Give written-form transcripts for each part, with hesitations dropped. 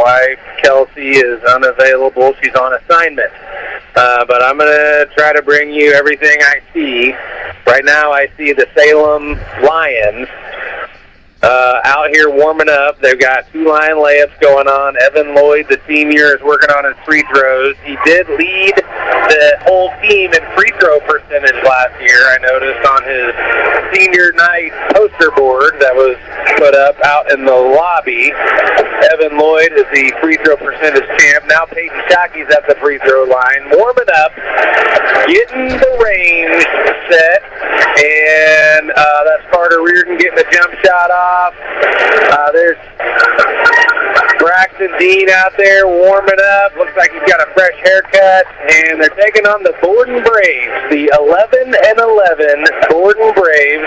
wife, Kelsey, is unavailable. She's on assignment. But I'm going to try to bring you everything I see. Right now I see the Salem Lions out here warming up. They've got 2 line layups going on. Evan Lloyd, the senior, is working on his free throws. He did lead the whole team in free throw percentage last year, I noticed on his senior night poster board that was put up out in the lobby. Evan Lloyd is the free throw percentage champ. Now Peyton Shockey's at the free throw line, warming up, getting the range set, and that's Carter Reardon getting a jump shot off. There's Braxton Dean out there warming up. Looks like he's got a fresh haircut. And they're taking on the Borden Braves, the 11-11 Borden Braves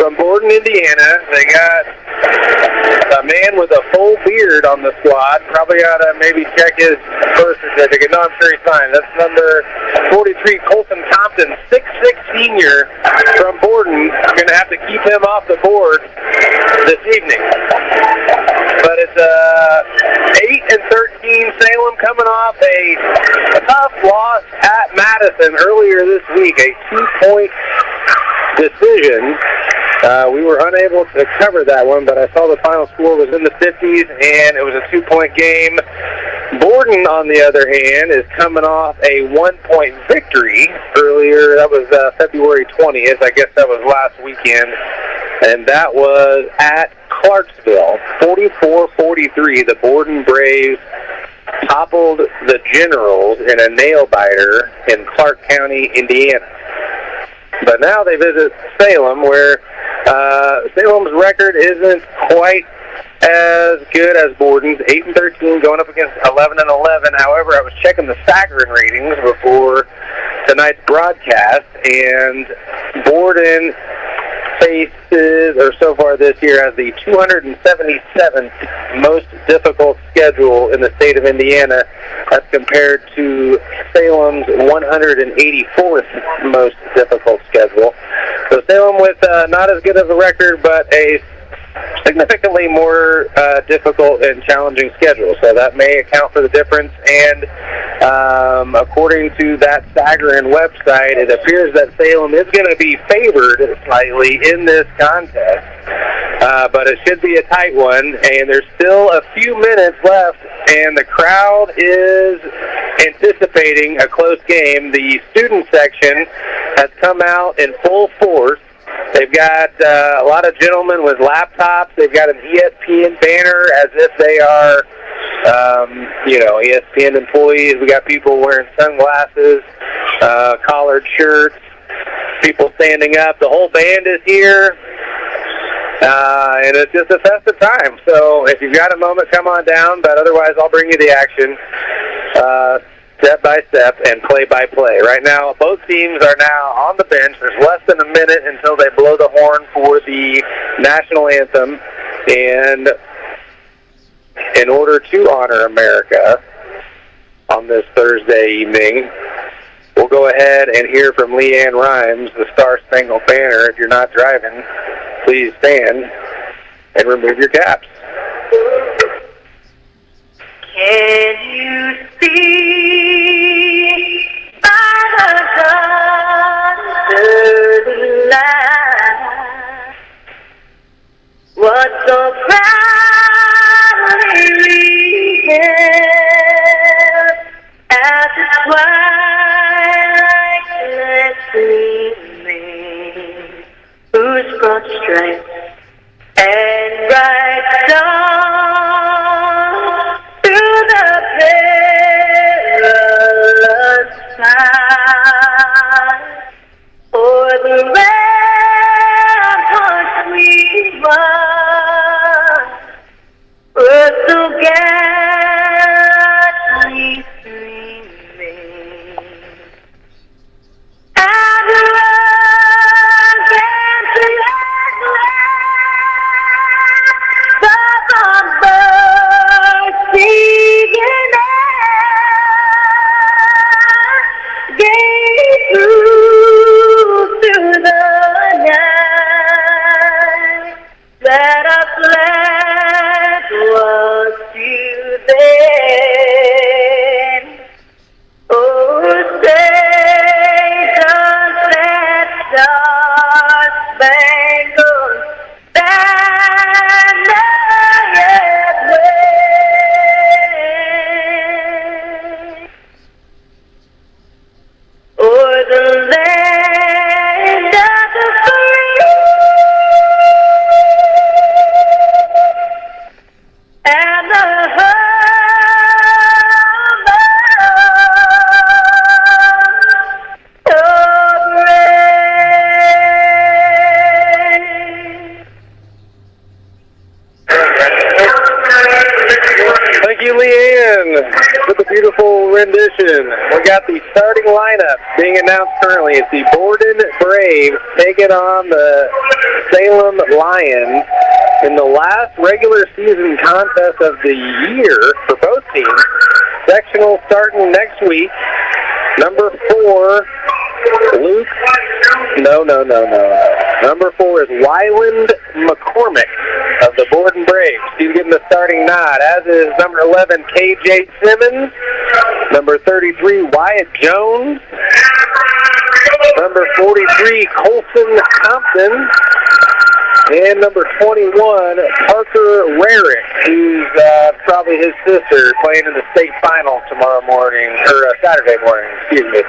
from Borden, Indiana. They got a man with a full beard on the squad. Probably ought to maybe check his birth certificate. No, I'm sure he's fine. That's number 43, Colton Compton, 6'6" senior from Borden. Going to have to keep him off the board this evening. But it's 8-13 Salem coming off a tough loss at Madison earlier this week, a 2-point decision. We were unable to cover that one, but I saw the final score was in the 50s, and it was a 2-point game. Borden, on the other hand, is coming off a 1-point victory earlier. That was February 20th. I guess that was last weekend. And that was at Clarksville, 44-43. The Borden Braves toppled the Generals in a nail-biter in Clark County, Indiana. But now they visit Salem, where Salem's record isn't quite as good as Borden's, 8-13, going up against 11-11. However, I was checking the Sagarin ratings before tonight's broadcast, and Borden faces, or so far this year, has the 277th most difficult schedule in the state of Indiana. That's compared to Salem's 184th most difficult schedule. So Salem with not as good of a record, but a significantly more difficult and challenging schedule. So that may account for the difference. And according to that Sagarin website, it appears that Salem is going to be favored slightly in this contest. But it should be a tight one. And there's still a few minutes left, and the crowd is anticipating a close game. The student section has come out in full force. They've got a lot of gentlemen with laptops. They've got an ESPN banner as if they are, ESPN employees. We got people wearing sunglasses, collared shirts, people standing up. The whole band is here, and it's just a festive time. So if you've got a moment, come on down. But otherwise, I'll bring you the action. Step by step and play by play. Right now, both teams are now on the bench. There's less than a minute until they blow the horn for the national anthem. And in order to honor America on this Thursday evening, we'll go ahead and hear from Leanne Rhymes, the Star Spangled Banner. If you're not driving, please stand and remove your caps. Can you see by the dawn's light what so proudly we hailed as the twilight gleaming, whose broad stripes and bright stars through the perilous time, o'er the ramparts we run, were so gallantly streaming, and the against the Thank you, Leanne, for the beautiful rendition. We got the starting lineup being announced currently. It's the Borden Braves taking on the Salem Lions in the last regular season contest of the year for both teams. Sectional starting next week. Number 4, Luke. No. Number 4 is Wyland McCormick of the Borden Braves. He's getting the starting nod, as is number 11, KJ Simmons. Number 33, Wyatt Jones. Number 43, Colson Thompson. And number 21, Parker Rarick, who's probably his sister, playing in the state final tomorrow morning, or Saturday morning, excuse me.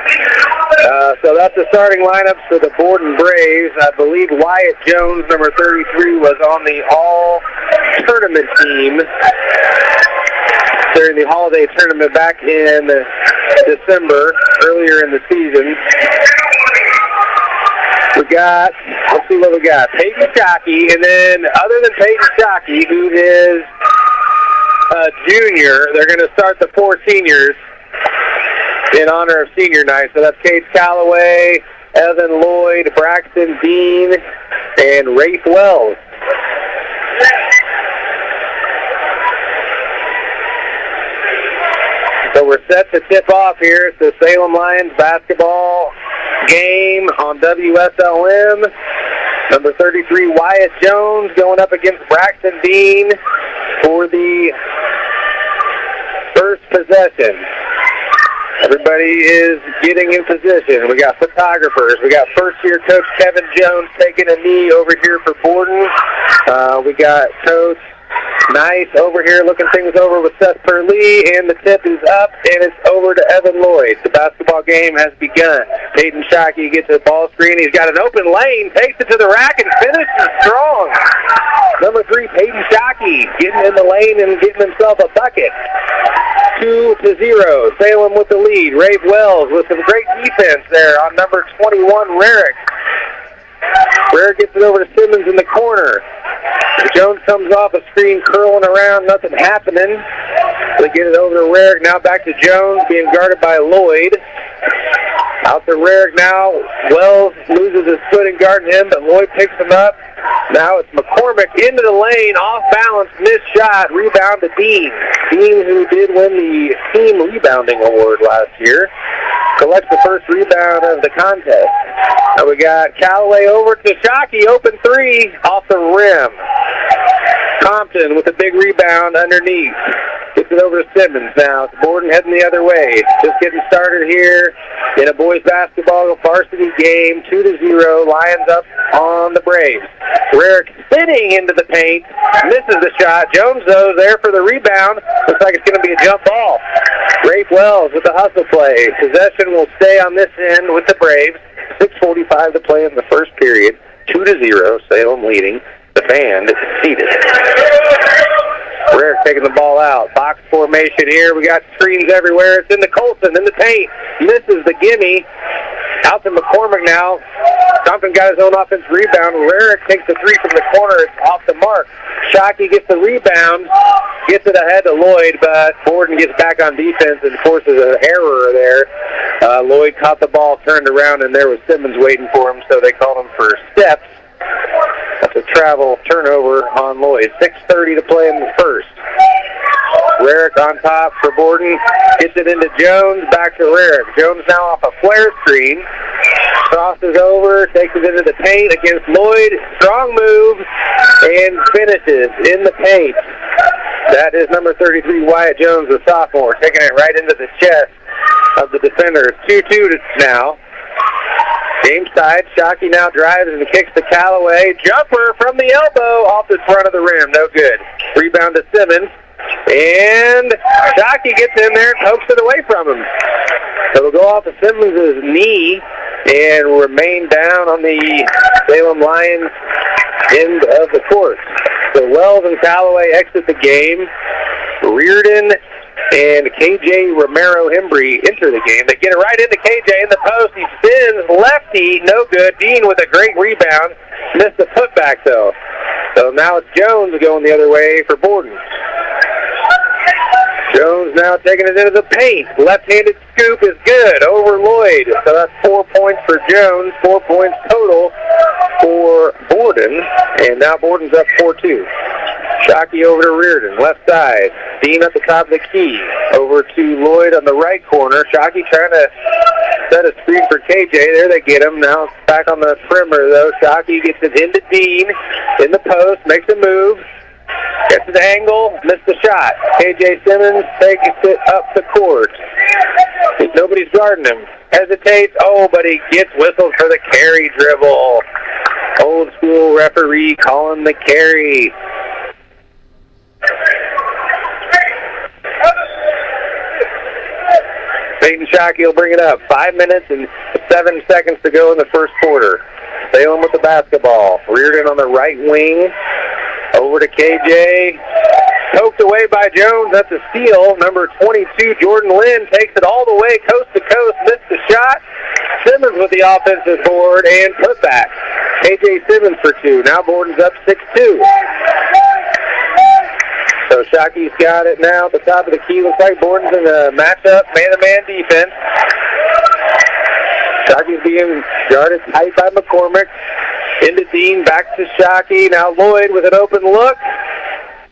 So that's the starting lineups for the Borden Braves. I believe Wyatt Jones, number 33, was on the all-tournament team during the holiday tournament back in December, earlier in the season. Let's see what we got. Peyton Shockey, and then other than Peyton Shockey, who is a junior, they're going to start the 4 seniors in honor of senior night. So that's Cade Calloway, Evan Lloyd, Braxton Dean, and Rafe Wells. So we're set to tip off here. It's the Salem Lions basketball game on WSLM. Number 33, Wyatt Jones, going up against Braxton Dean for the first possession. Everybody is getting in position. We got photographers. We got first-year coach Kevin Jones taking a knee over here for Borden. We got Coach Nice over here looking things over with Seth Purley, and the tip is up, and it's over to Evan Lloyd. The basketball game has begun. Peyton Shockey gets the ball screen. He's got an open lane, takes it to the rack, and finishes strong. Number 3, Peyton Shockey, getting in the lane and getting himself a bucket. 2-0. Salem with the lead. Rafe Wells with some great defense there on number 21, Rarick. Rarick gets it over to Simmons in the corner. Jones comes off a screen, curling around, nothing happening. They get it over to Rarick, now back to Jones, being guarded by Lloyd. Out to Rarick now. Wells loses his footing guarding him, but Lloyd picks him up. Now it's McCormick into the lane, off balance, missed shot, rebound to Dean. Dean, who did win the team rebounding award last year, collects the first rebound of the contest. Now we got Callaway over to Shockey, open 3, off the rim. Compton with a big rebound underneath. Gets it over to Simmons now. It's Borden heading the other way. Just getting started here in a boys basketball varsity game. 2-0. Lions up on the Braves. Rarick spinning into the paint. Misses the shot. Jones, though, there for the rebound. Looks like it's going to be a jump ball. Rafe Wells with the hustle play. Possession will stay on this end with the Braves. 6:45 to play in the first period. 2-0. Salem leading. The band is seated. Rarick taking the ball out. Box formation here. We got screens everywhere. It's into Colson in the paint. Misses the gimme. Out to McCormick now. Compton got his own offensive rebound. Rarick takes the 3 from the corner. It's off the mark. Shockey gets the rebound. Gets it ahead to Lloyd, but Borden gets back on defense and forces an error there. Lloyd caught the ball, turned around, and there was Simmons waiting for him, so they called him for steps. That's a travel turnover on Lloyd. 6:30 to play in the first. Rarick on top for Borden. Gets it into Jones. Back to Rarick. Jones now off a flare screen. Crosses over. Takes it into the paint against Lloyd. Strong move. And finishes in the paint. That is number 33, Wyatt Jones, the sophomore. Taking it right into the chest of the defender. 2-2 now. Game side, Shockey now drives and kicks to Callaway. Jumper from the elbow off the front of the rim. No good. Rebound to Simmons. And Shockey gets in there and pokes it away from him. So it'll go off of Simmons' knee and remain down on the Salem Lions end of the court. So Wells and Callaway exit the game. Reardon and KJ Romero-Hembry enter the game. They get it right into KJ in the post. He spins lefty, no good. Dean with a great rebound. Missed the putback, though. So now it's Jones going the other way for Borden. Jones now taking it into the paint. Left-handed scoop is good over Lloyd. So that's 4 points for Jones, 4 points total for Borden. And now Borden's up 4-2. Shockey over to Reardon, left side. Dean at the top of the key. Over to Lloyd on the right corner. Shockey trying to set a screen for KJ. There they get him. Now it's back on the perimeter, though. Shockey gets it into Dean in the post, makes a move. Gets the angle, missed the shot. KJ Simmons takes it up the court. Nobody's guarding him. Hesitates, but he gets whistled for the carry dribble. Old school referee calling the carry. Peyton Shockey will bring it up. 5 minutes and 7 seconds to go in the first quarter. Salem with the basketball. Reardon on the right wing. Over to KJ. Poked away by Jones. That's a steal. Number 22, Jordan Lynn, takes it all the way coast to coast. Missed the shot. Simmons with the offensive board and putback. KJ Simmons for 2. Now Borden's up 6-2. So Shockey's got it now at the top of the key. Looks like Borden's in a matchup, man-to-man defense. Shockey's being guarded tight by McCormick. Into Dean, back to Shockey. Now Lloyd with an open look.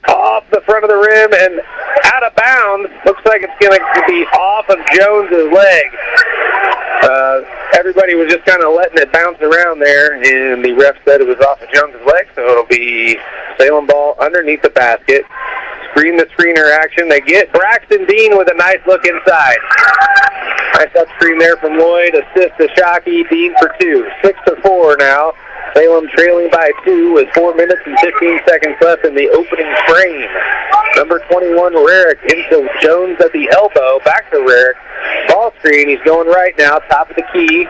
Off the front of the rim and out of bounds. Looks like it's going to be off of Jones' leg. Everybody was just kind of letting it bounce around there, and the ref said it was off of Jones' leg, so it'll be Salem ball underneath the basket. Screen the screener action. They get Braxton Dean with a nice look inside. Nice up screen there from Lloyd. Assist to Shockey. Dean for 2. 6-4 now. Salem trailing by 2 with 4 minutes and 15 seconds left in the opening frame. Number 21, Rarick, into Jones at the elbow. Back to Rarick. Ball screen. He's going right now. Top of the key.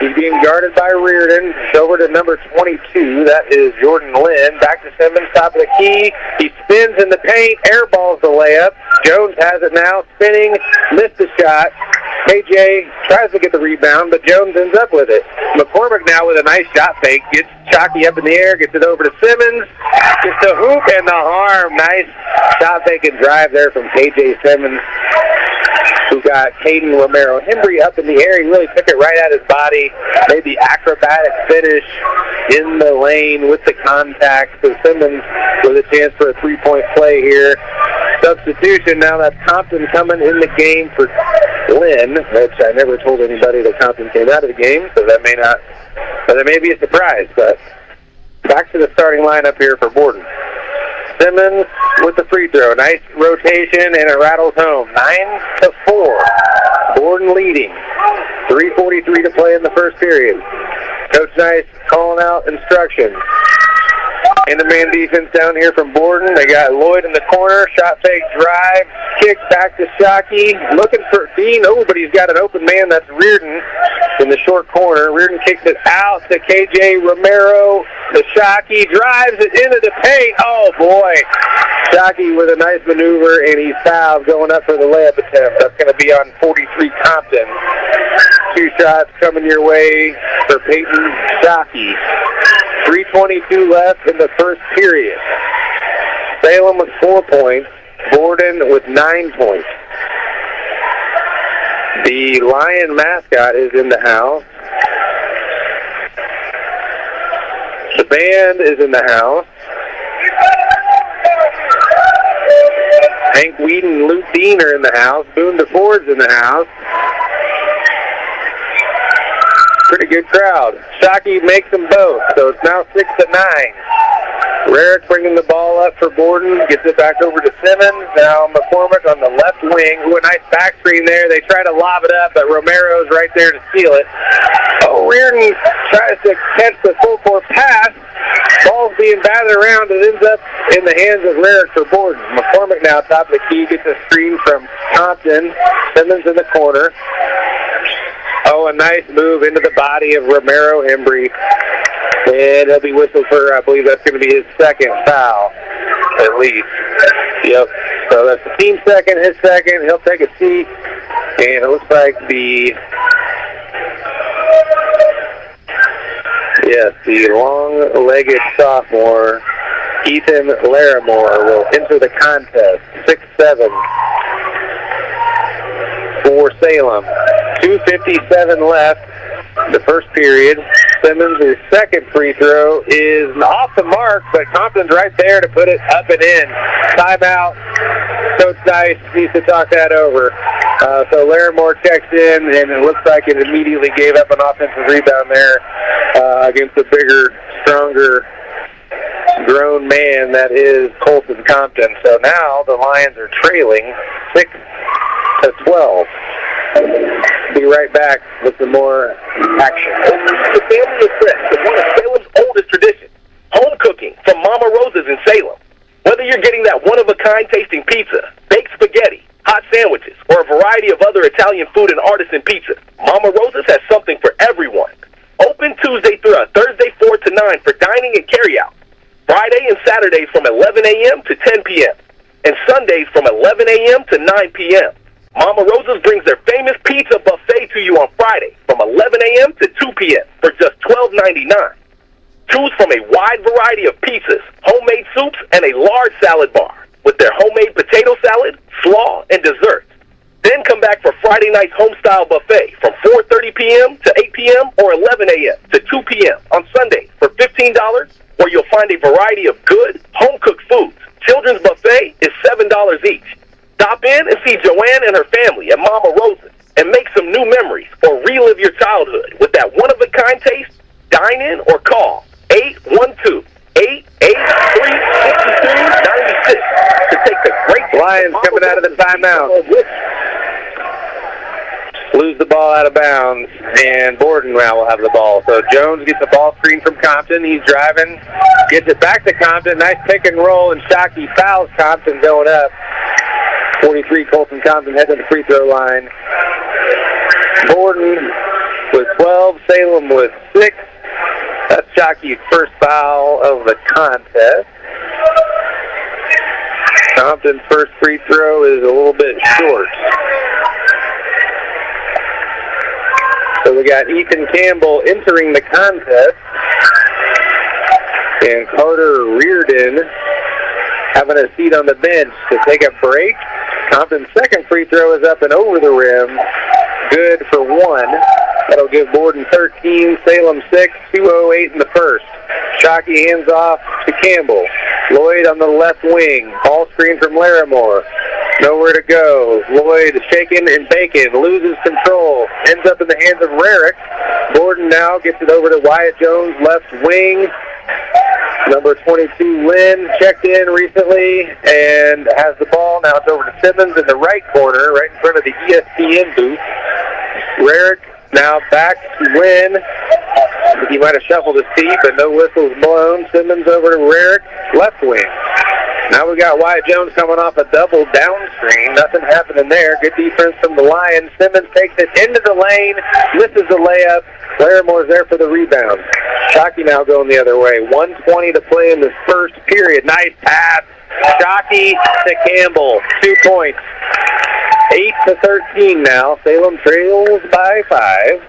He's being guarded by Reardon. It's over to number 22. That is Jordan Lynn. Back to Simmons, top of the key. He spins in the paint. Airballs the layup. Jones has it now. Spinning. Missed the shot. KJ tries to get the rebound, but Jones ends up with it. McCormick now with a nice shot fake. Gets Shockey up in the air. Gets it over to Simmons. Gets the hoop and the arm. Nice shot fake and drive there from KJ Simmons, who got Caden Romero-Hembry up in the air. He really took it right at his body. Made the acrobatic finish in the lane with the contact. So Simmons with a chance for a three-point play here. Substitution now. That's Compton coming in the game for Lynn, which I never told anybody that Compton came out of the game, so that may be a surprise. But back to the starting lineup here for Borden. Simmons with the free throw. Nice rotation, and it rattles home. 9-4. Borden leading. 3:43 to play in the first period. Coach Nice calling out instructions. And the man defense down here from Borden. They got Lloyd in the corner. Shot fake drive. Kick back to Shockey. Looking for Dean. But he's got an open man. That's Reardon in the short corner. Reardon kicks it out to KJ Romero. To Shockey. Drives it into the paint. Oh, boy. Shockey with a nice maneuver, and he's fouled going up for the layup attempt. That's going to be on 43 Compton. 2 shots coming your way for Peyton Shockey. 3:22 left in the first period. Salem with 4 points. Borden with 9 points. The Lion mascot is in the house. The band is in the house. Hank Whedon and Luke Dean are in the house. Boone DeFord's in the house. Pretty good crowd. Shockey makes them both, so it's now 6-9. Rarick bringing the ball up for Borden, gets it back over to Simmons. Now McCormick on the left wing. Ooh, a nice back screen there. They try to lob it up, but Romero's right there to steal it. Oh, Reardon tries to catch the full court pass. Ball's being batted around. It ends up in the hands of Rarick for Borden. McCormick now top of the key, gets a screen from Compton. Simmons in the corner. Oh, a nice move into the body of Romero-Hembry. And he'll be whistled for, I believe that's going to be his second foul, at least. Yep. So that's the team second, his second. He'll take a seat. And it looks like the long-legged sophomore, Ethan Larimore will enter the contest. 6-7 for Salem. 2:57 left. The first period. Simmons' his second free throw is off the mark, but Compton's right there to put it up and in. Timeout. Coach Dice needs to talk that over. So Larimore checks in, and it looks like it immediately gave up an offensive rebound there against a bigger, stronger, grown man that is Colton Compton. So now the Lions are trailing 6-12. Be right back with some more action. The family is fresh with one of Salem's oldest traditions, home cooking from Mama Rosa's in Salem. Whether you're getting that one-of-a-kind tasting pizza, baked spaghetti, hot sandwiches, or a variety of other Italian food and artisan pizza, Mama Rosa's has something for everyone. Open Tuesday through Thursday 4 to 9 for dining and carry-out. Friday and Saturdays from 11 a.m. to 10 p.m. and Sundays from 11 a.m. to 9 p.m. Mama Rosa's brings their famous pizza buffet to you on Friday from 11 a.m. to 2 p.m. for just $12.99. Choose from a wide variety of pizzas, homemade soups, and a large salad bar with their homemade potato salad, slaw, and desserts. Then come back for Friday night's home-style buffet from 4:30 p.m. to 8 p.m. or 11 a.m. to 2 p.m. on Sunday for $15, where you'll find a variety of good, home-cooked foods. Children's buffet is $7 each. Stop in and see Joanne and her family at Mama Rosa's and make some new memories or relive your childhood with that one-of-a-kind taste. Dine in or call 812-883-6296 to take the great Lions coming out of the timeout. Lose the ball out of bounds, and Borden now will have the ball. So Jones gets the ball screen from Compton. He's driving, gets it back to Compton. Nice pick and roll, and Shockey fouls Compton going up. 43, Colton Compton head to the free throw line. Borden with 12, Salem with 6. That's Shockey's first foul of the contest. Compton's first free throw is a little bit short. So we got Ethan Campbell entering the contest, and Carter Reardon having a seat on the bench to take a break. Compton's second free throw is up and over the rim. Good for 1. That'll give Borden 13, Salem 6, 2:08 in the first. Shockey hands off to Campbell. Lloyd on the left wing. Ball screen from Larimore. Nowhere to go. Lloyd shaking and baking. Loses control. Ends up in the hands of Rarick. Borden now gets it over to Wyatt Jones, left wing. Number 22, Lynn, checked in recently and has the ball. Now it's over to Simmons in the right corner, right in front of the ESPN booth. Rarick now back to Lynn. He might have shuffled his feet, but no whistles blown. Simmons over to Rarick, left wing. Now we got Wyatt Jones coming off a double down screen. Nothing happening there. Good defense from the Lions. Simmons takes it into the lane, misses the layup. Larimore's there for the rebound. Shockey now going the other way. 1:20 to play in this first period. Nice pass. Shockey to Campbell. 2 points. 8-13 now. Salem trails by 5.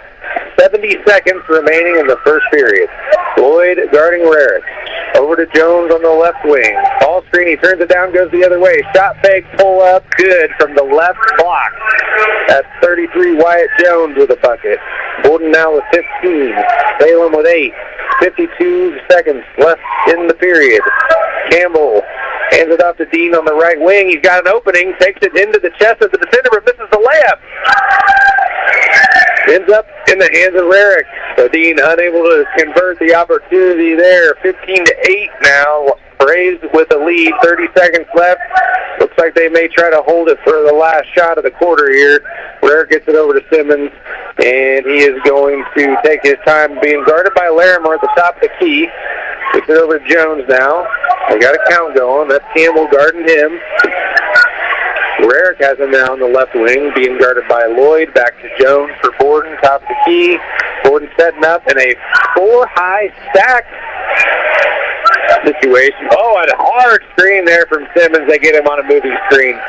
70 seconds remaining in the first period. Lloyd guarding Rarick. Over to Jones on the left wing. Ball screen, he turns it down, goes the other way. Shot fake, pull up, good from the left block. That's 33, Wyatt Jones with a bucket. Borden now with 15. Salem with 8. 52 seconds left in the period. Campbell hands it off to Dean on the right wing. He's got an opening, takes it into the chest of the defender, but misses the layup. Ends up in the hands of Rarick. So Dean unable to convert the opportunity there. 15-8 now. Braves with the lead. 30 seconds left. Looks like they may try to hold it for the last shot of the quarter here. Rarick gets it over to Simmons, and he is going to take his time being guarded by Larimore at the top of the key. Gets it over to Jones now. They got a count going. That's Campbell guarding him. Rarick has him now on the left wing, being guarded by Lloyd. Back to Jones for Borden, top of the key. Borden setting up in a 4-high stack situation. Oh, and a hard screen there from Simmons. They get him on a moving screen.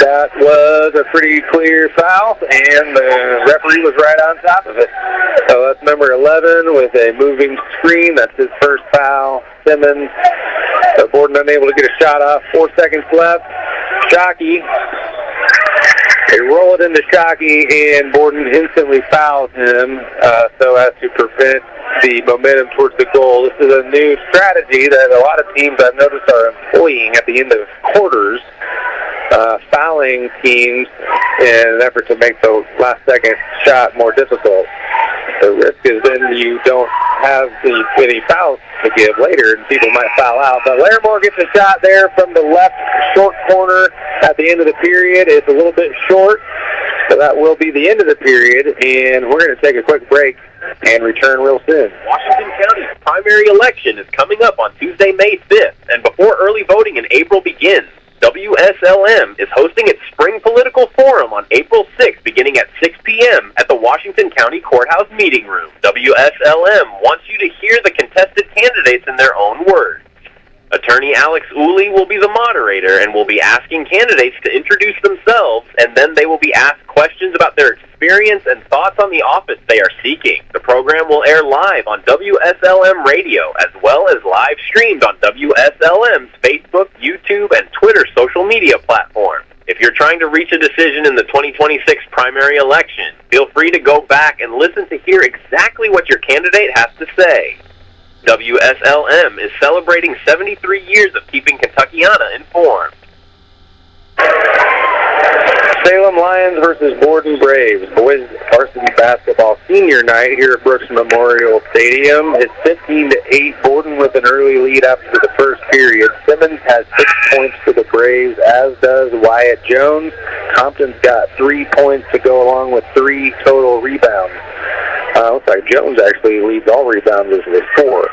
That was a pretty clear foul, and the referee was right on top of it. So that's number 11 with a moving screen. That's his first foul. Simmons. Borden unable to get a shot off. 4 seconds left. Shockey. They roll it into Shockey, and Borden instantly fouls him so as to prevent the momentum towards the goal. This is a new strategy that a lot of teams I've noticed are employing at the end of quarters, fouling teams in an effort to make the last-second shot more difficult. The risk is then you don't have any fouls to give later, and people might foul out. But Larimore gets a shot there from the left short corner at the end of the period. It's a little bit short, so that will be the end of the period, and we're going to take a quick break and return real soon. Washington County's primary election is coming up on Tuesday, May 5th, and before early voting in April begins, WSLM is hosting its Spring Political Forum on April 6th, beginning at 6 p.m. at the Washington County Courthouse Meeting Room. WSLM wants you to hear the contested candidates in their own words. Attorney Alex Uli will be the moderator and will be asking candidates to introduce themselves, and then they will be asked questions about their experience and thoughts on the office they are seeking. The program will air live on WSLM Radio, as well as live streamed on WSLM's Facebook, YouTube, and Twitter social media platforms. If you're trying to reach a decision in the 2026 primary election, feel free to go back and listen to hear exactly what your candidate has to say. WSLM is celebrating 73 years of keeping Kentuckiana informed. Salem Lions versus Borden Braves. Boys varsity basketball senior night here at Brooks Memorial Stadium. It's 15-8. Borden with an early lead after the first period. Simmons has 6 points for the Braves, as does Wyatt Jones. Compton's got 3 points to go along with 3 total rebounds. Looks like Jones actually leads all rebounders with 4.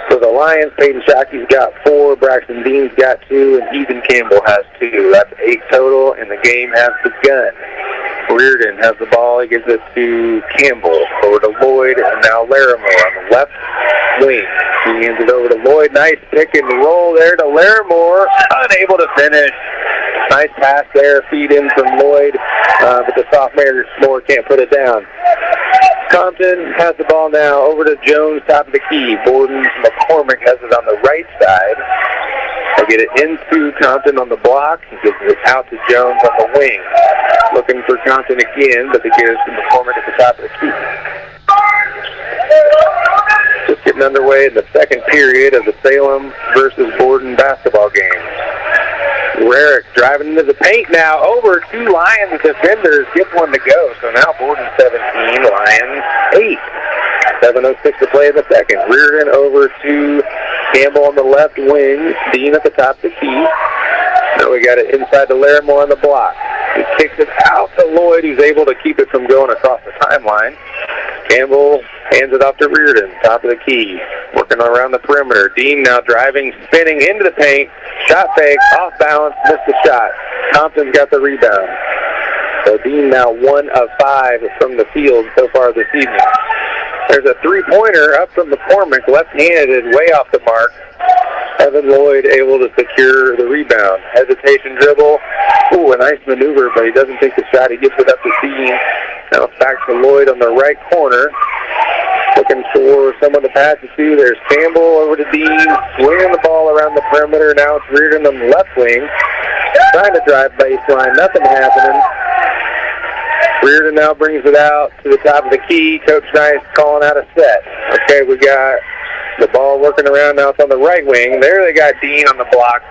For the Lions, Peyton Shockey's got 4, Braxton Dean's got 2, and Ethan Campbell has 2. That's 8 total, and the game has begun. Reardon has the ball. He gives it to Campbell. Over to Lloyd, and now Larimore on the left wing. He hands it over to Lloyd. Nice pick and roll there to Larimore. Unable to finish. Nice pass there. Feed in from Lloyd, but the sophomore can't put it down. Compton has the ball now over to Jones, top of the key. Borden McCormick has it on the right side. They get it into Compton on the block. He gives it out to Jones on the wing. Looking for Compton again, but they get it to McCormick at the top of the key. Just getting underway in the second period of the Salem versus Borden basketball game. Rarick driving into the paint now, over 2 Lions defenders, gets one to go. So now Borden 17, Lions 8. 7:06 to play in the second. Reardon over to Campbell on the left wing, Dean at the top of the key. Now we got it inside to Larimore on the block. He kicks it out to Lloyd, who's able to keep it from going across the timeline. Campbell hands it off to Reardon, top of the key, working around the perimeter. Dean now driving, spinning into the paint. Shot fake, off balance, missed the shot. Compton's got the rebound. So Dean now 1 of 5 from the field so far this evening. There's a three-pointer up from McCormick, left-handed, way off the mark. Evan Lloyd able to secure the rebound. Hesitation dribble. Ooh, a nice maneuver, but he doesn't take the shot. He gives it up to Dean. Now it's back to Lloyd on the right corner. Looking for someone to pass it to. There's Campbell over to Dean. Swinging the ball around the perimeter. Now it's Reardon on the left wing. Trying to drive baseline. Nothing happening. Reardon now brings it out to the top of the key. Coach Nice calling out a set. Okay, we got the ball working around. Now it's on the right wing. There they got Dean on the block.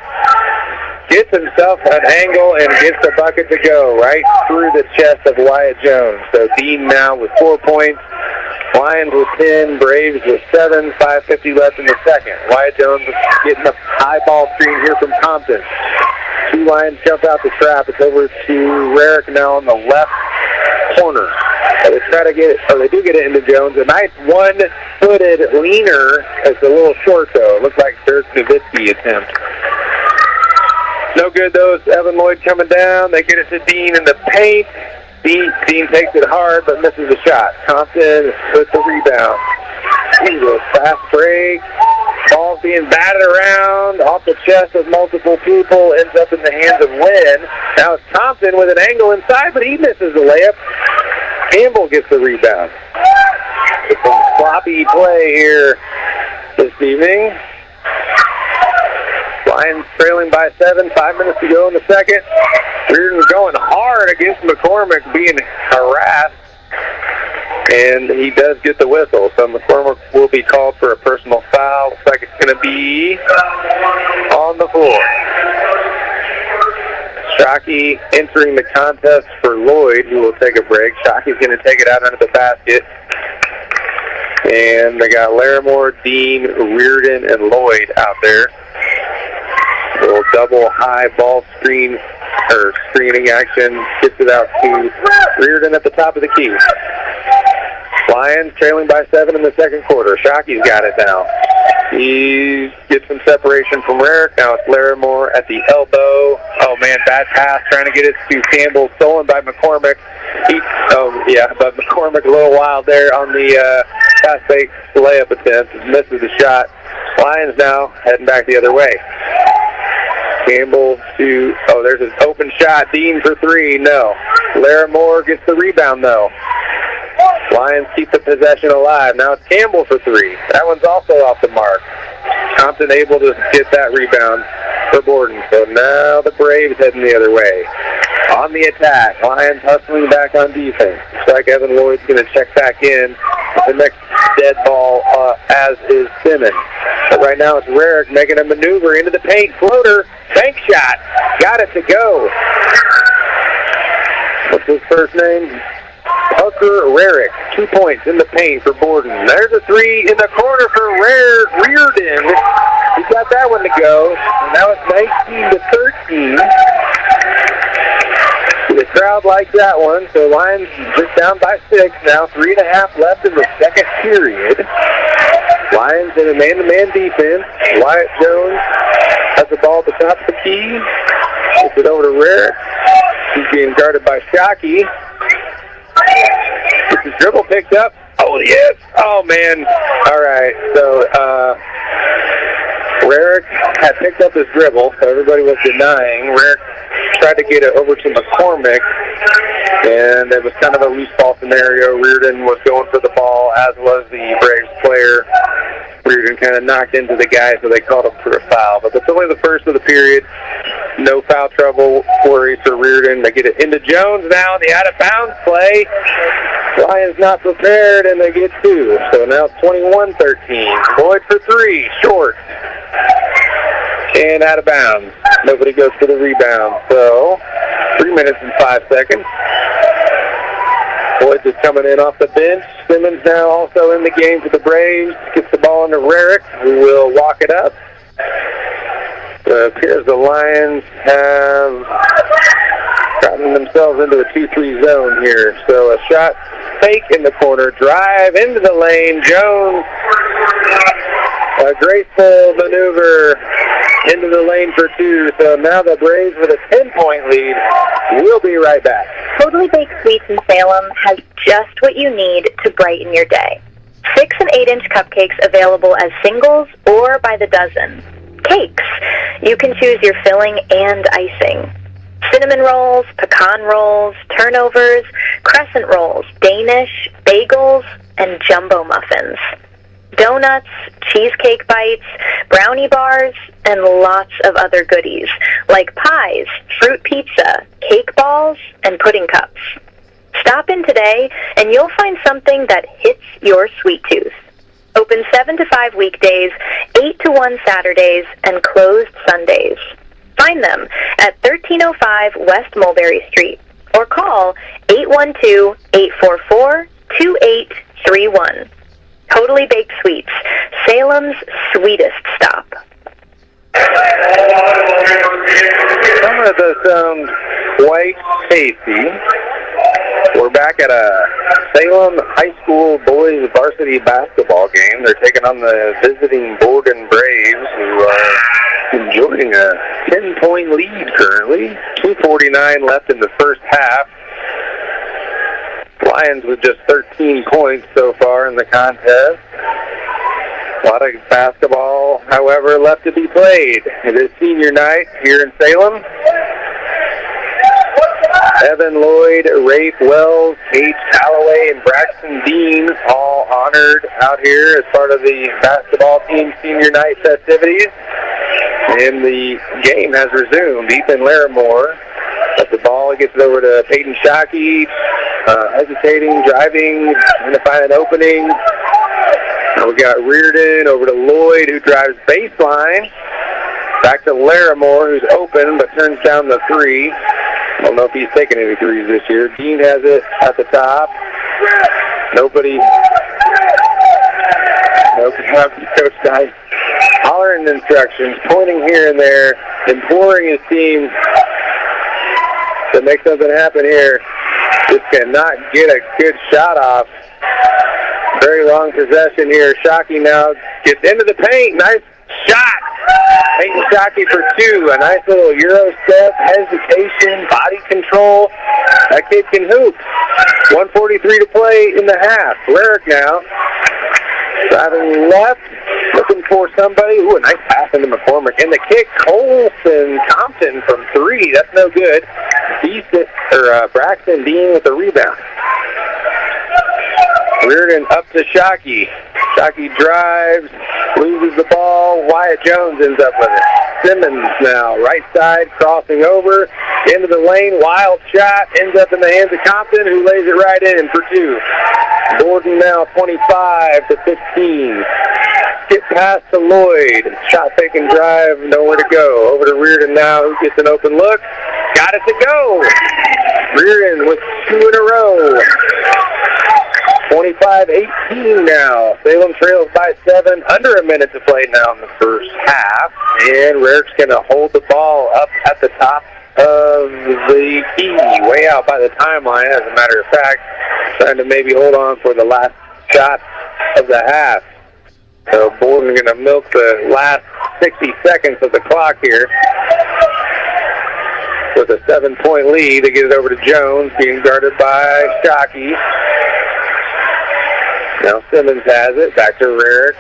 Gets himself an angle and gets the bucket to go right through the chest of Wyatt Jones. So Dean now with 4 points. Lions with 10, Braves with 7, 5:50 left in the second. Wyatt Jones getting a high ball screen here from Compton. 2 Lions jump out the trap. It's over to Rarick now on the left corner. So they try to get it, or they do get it into Jones. A nice one-footed leaner. It's a little short though. It looks like Dirk Nowitzki attempt. No good though. It's Evan Lloyd coming down. They get it to Dean in the paint. Dean takes it hard but misses the shot. Compton with the rebound. Fast break. Ball ball's being batted around off the chest of multiple people, ends up in the hands of Lynn. Now it's Thompson with an angle inside, but he misses the layup. Campbell gets the rebound. It's some sloppy play here this evening. Lions trailing by 7, 5 minutes to go in the second. Reardon going hard against McCormick, being harassed. And he does get the whistle, so McCormick will be called for a personal foul. Looks like it's going to be on the floor. Shockey entering the contest for Lloyd, who will take a break. Shockey's going to take it out under the basket. And they got Larimore, Dean, Reardon, and Lloyd out there. A little double high ball screen, or screening action, gets it out to Reardon at the top of the key. Lions trailing by 7 in the second quarter. Shockey's got it now. He gets some separation from Rarick. Now it's Larimore at the elbow. Oh man, bad pass, trying to get it to Campbell, stolen by McCormick. But McCormick a little wild there on the pass-fake layup attempt. Misses the shot. Lions now heading back the other way. Campbell to, there's an open shot. Dean for 3, no. Larimore gets the rebound though. Lions keep the possession alive. Now it's Campbell for 3. That one's also off the mark. Thompson able to get that rebound for Borden. So now the Braves heading the other way. On the attack, Lions hustling back on defense. Looks like Evan Lloyd's going to check back in. The next dead ball, as is Simmons. But right now it's Rarick making a maneuver into the paint. Floater, bank shot. Got it to go. What's his first name? Tucker Rarick. 2 points in the paint for Borden. There's a 3 in the corner for Reardon. He got that one to go. Now it's 19-13. The crowd likes that one, so Lions just down by 6. Now 3.5 left in the second period. Lions in a man-to-man defense. Wyatt Jones has the ball at the top of the key. Gets it over to Rarick. He's being guarded by Shockey. Gets his dribble picked up. Oh, yes. Oh, man. All right. So, Rarick had picked up his dribble, so everybody was denying. Rarick tried to get it over to McCormick, and it was kind of a loose ball scenario. Reardon was going for the ball, as was the Braves player. Reardon kind of knocked into the guy, so they called him for a foul. But that's only the first of the period. No foul trouble worries for Reardon. They get it into Jones now, the out-of-bounds play. Lions not prepared, and they get 2. So now it's 21-13. Lloyd for 3, short. And out of bounds. Nobody goes for the rebound. So 3 minutes and 5 seconds. Lloyd is coming in off the bench. Simmons now also in the game for the Braves. Gets the ball into Rarick, who will walk it up. It appears the Lions have gotten themselves into a 2-3 zone here. So a shot fake in the corner, drive into the lane. Jones, a graceful maneuver into the lane for 2. So now the Braves with a 10-point lead. We'll be right back. Totally Baked Sweets in Salem has just what you need to brighten your day. 6 and 8-inch cupcakes available as singles or by the dozen. Cakes. You can choose your filling and icing. Cinnamon rolls, pecan rolls, turnovers, crescent rolls, Danish, bagels, and jumbo muffins. Donuts, cheesecake bites, brownie bars, and lots of other goodies, like pies, fruit pizza, cake balls, and pudding cups. Stop in today, and you'll find something that hits your sweet tooth. Open 7 to 5 weekdays, 8 to 1 Saturdays, and closed Sundays. Find them at 1305 West Mulberry Street, or call 812-844-2831. Totally Baked Sweets, Salem's sweetest stop. Some of this sounds quite tasty. We're back at a Salem High School boys varsity basketball game. They're taking on the visiting Borden Braves, who are enjoying a 10-point lead currently. 2:49 left in the first half. Lions with just 13 points so far in the contest. A lot of basketball, however, left to be played. It is senior night here in Salem. Evan Lloyd, Rafe Wells, Paige Calloway, and Braxton Dean all honored out here as part of the basketball team senior night festivities. And the game has resumed. Ethan Larimore at the ball, gets it over to Peyton Shockey, hesitating, driving, trying to find an opening. We got Reardon over to Lloyd, who drives baseline. Back to Larimore, who's open but turns down the three. I don't know if he's taking any threes this year. Dean has it at the top. Nobody. Coach Dice hollering instructions, pointing here and there, imploring his team to make something happen here. Just cannot get a good shot off. Very long possession here. Shockey now gets into the paint. Nice shot. Peyton Shockey for two. A nice little Euro step, hesitation, body control. That kid can hoop. 1:43 to play in the half. Rarick now driving left, looking for somebody. Ooh, a nice pass into McCormick. And the kick, Colson Compton from three. That's no good. Braxton Dean with the rebound. Reardon up to Shockey. Shockey drives, loses the ball. Wyatt Jones ends up with it. Simmons now, right side, crossing over, into the lane. Wild shot, ends up in the hands of Compton, who lays it right in for two. Borden now 25-15. Skip pass to Lloyd. Shot fake and drive, nowhere to go. Over to Reardon now, who gets an open look. Got it to go. Reardon with two in a row. 25-18 now. Salem trails by 7. Under a minute to play now in the first half. And Rarick's going to hold the ball up at the top of the key, way out by the timeline, as a matter of fact. Trying to maybe hold on for the last shot of the half. So Borden going to milk the last 60 seconds of the clock here. With a 7-point lead, they get it over to Jones, being guarded by Shockey. Now Simmons has it, back to Rarick.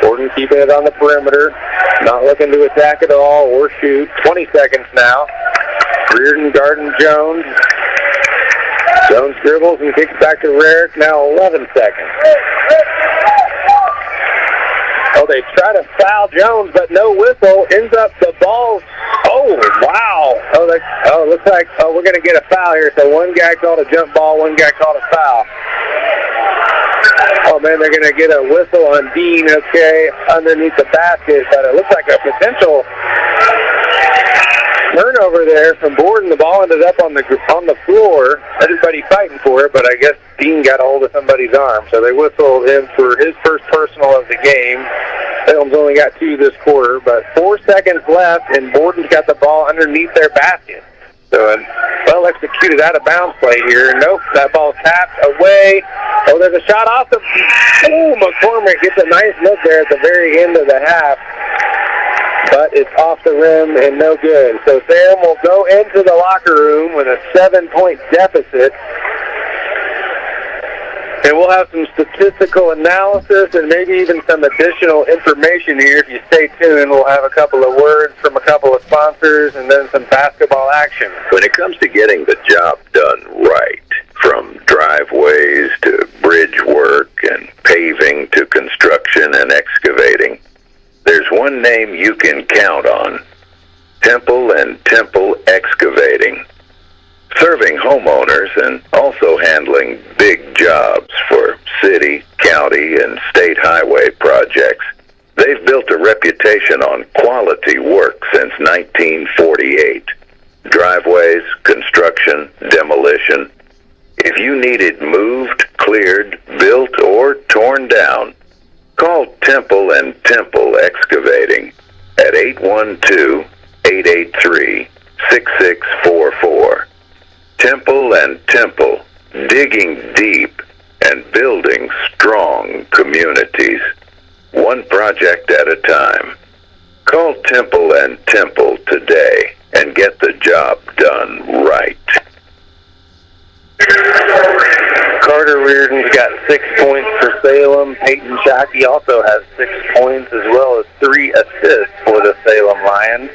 Borden keeping it on the perimeter, not looking to attack at all or shoot. 20 seconds now. Reardon guarding Jones. Jones dribbles and kicks back to Rarick, now 11 seconds. Oh, they try to foul Jones, but no whistle. Ends up the ball. Oh, wow. Oh, looks like we're going to get a foul here. So one guy called a jump ball, one guy called a foul. Oh, man, they're going to get a whistle on Dean, okay, underneath the basket. But it looks like a potential turnover there from Borden. The ball ended up on the floor. Everybody fighting for it, but I guess Dean got a hold of somebody's arm. So they whistled him for his first personal of the game. Salem's only got 2 this quarter, but 4 seconds left, and Borden's got the ball underneath their basket. So a well-executed out-of-bounds play here. Nope, that ball's tapped away. Oh, there's a shot off the... Ooh, McCormick gets a nice look there at the very end of the half. But it's off the rim and no good. So Salem will go into the locker room with a 7-point deficit. And we'll have some statistical analysis and maybe even some additional information here. If you stay tuned, we'll have a couple of words from a couple of sponsors and then some basketball action. When it comes to getting the job done right, from driveways to bridge work and paving to construction and excavating, there's one name you can count on: Temple and Temple Excavating. Serving homeowners and also handling big jobs for city, county, and state highway projects. They've built a reputation on quality work since 1948. Driveways, construction, demolition. If you need it moved, cleared, built, or torn down, call Temple and Temple Excavating at 812-883-6644. Temple and Temple, digging deep and building strong communities, one project at a time. Call Temple and Temple today and get the job done right. Carter Reardon's got 6 points for Salem. Peyton Shockey also has 6 points, as well as 3 assists for the Salem Lions.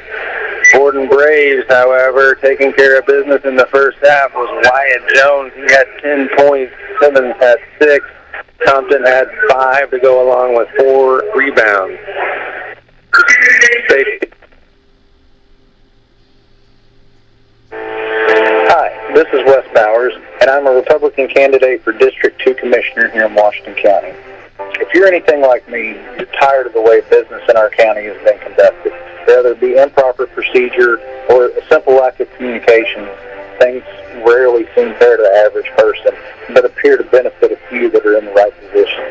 Borden Braves, however, taking care of business in the first half was Wyatt Jones. He had 10 points. Simmons had 6. Compton had 5 to go along with 4 rebounds. Hi, this is Wes Bowers, and I'm a Republican candidate for District 2 Commissioner here in Washington County. If you're anything like me, you're tired of the way business in our county has been conducted. Whether it be improper procedure or a simple lack of communication, things rarely seem fair to the average person, but appear to benefit a few that are in the right position.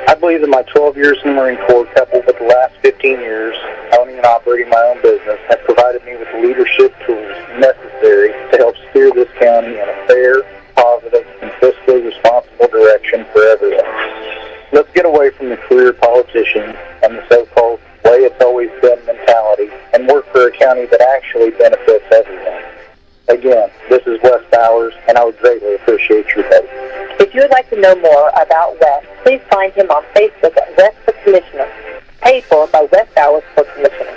I believe that my 12 years in the Marine Corps, coupled with the last 15 years owning and operating my own business, have provided me with the leadership tools necessary to help steer this county in a fair, positive, and fiscally responsible direction for everyone. Let's get away from the career politicians and the so-called way it's always been mentality and work for a county that actually benefits everyone. Again, this is Wes Bowers, and I would greatly appreciate your vote. If you would like to know more about Wes, please find him on Facebook at Wes for Commissioner, paid for by Wes Bowers for Commissioner.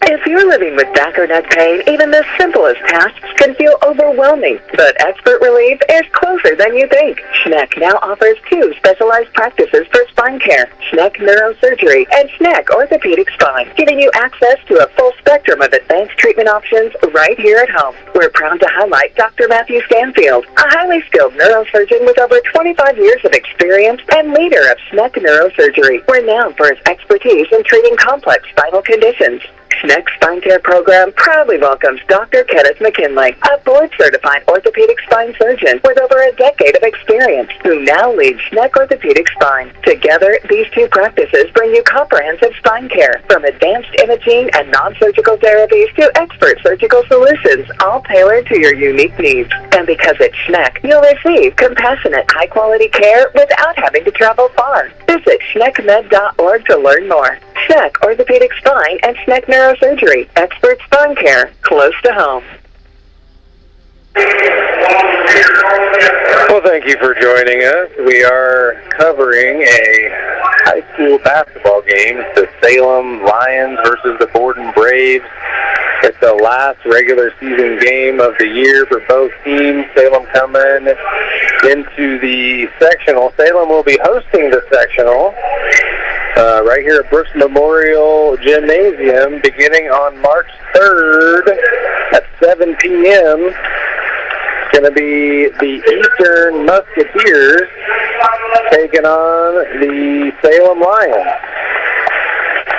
If you're living with back or neck pain, even the simplest tasks can feel overwhelming, but Expert Relief is closer than you think. Schneck now offers 2 specialized practices for spine care, Schneck Neurosurgery and Schneck Orthopedic Spine, giving you access to a full spectrum of advanced treatment options right here at home. We're proud to highlight Dr. Matthew Stanfield, a highly skilled neurosurgeon with over 25 years of experience and leader of Schneck Neurosurgery, renowned for his expertise in treating complex spinal conditions. Schneck's Spine Care program proudly welcomes Dr. Kenneth McKinley, a board-certified orthopedic spine surgeon with over a decade of experience, who now leads Schneck Orthopedic Spine. Together, these 2 practices bring you comprehensive spine care, from advanced imaging and non-surgical therapies to expert surgical solutions, all tailored to your unique needs. And because it's Schneck, you'll receive compassionate, high-quality care without having to travel far. Visit schneckmed.org to learn more. Schneck Orthopedic Spine and Schneck Neurosurgery, expert spine care, close to home. Well, thank you for joining us. We are covering a high school basketball game. It's the Salem Lions versus the Borden Braves. It's the last regular season game of the year for both teams. Salem coming into the sectional. Salem will be hosting the sectional right here at Brooks Memorial Gymnasium beginning on March 3rd at 7 p.m. It's going to be the Eastern Musketeers taking on the Salem Lions.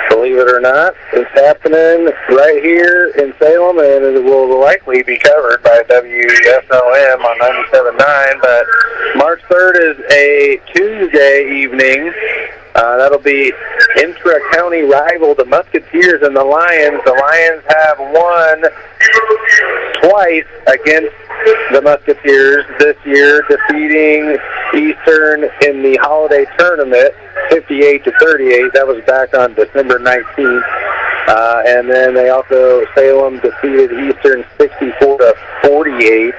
Believe it or not, it's happening right here in Salem, and it will likely be covered by WSLM on 97.9, but March 3rd is a Tuesday evening. That'll be intra-county rival, the Musketeers and the Lions. The Lions have won twice against the Musketeers this year, defeating Eastern in the holiday tournament 58-38. That was back on December 19th. And then Salem defeated Eastern 64-48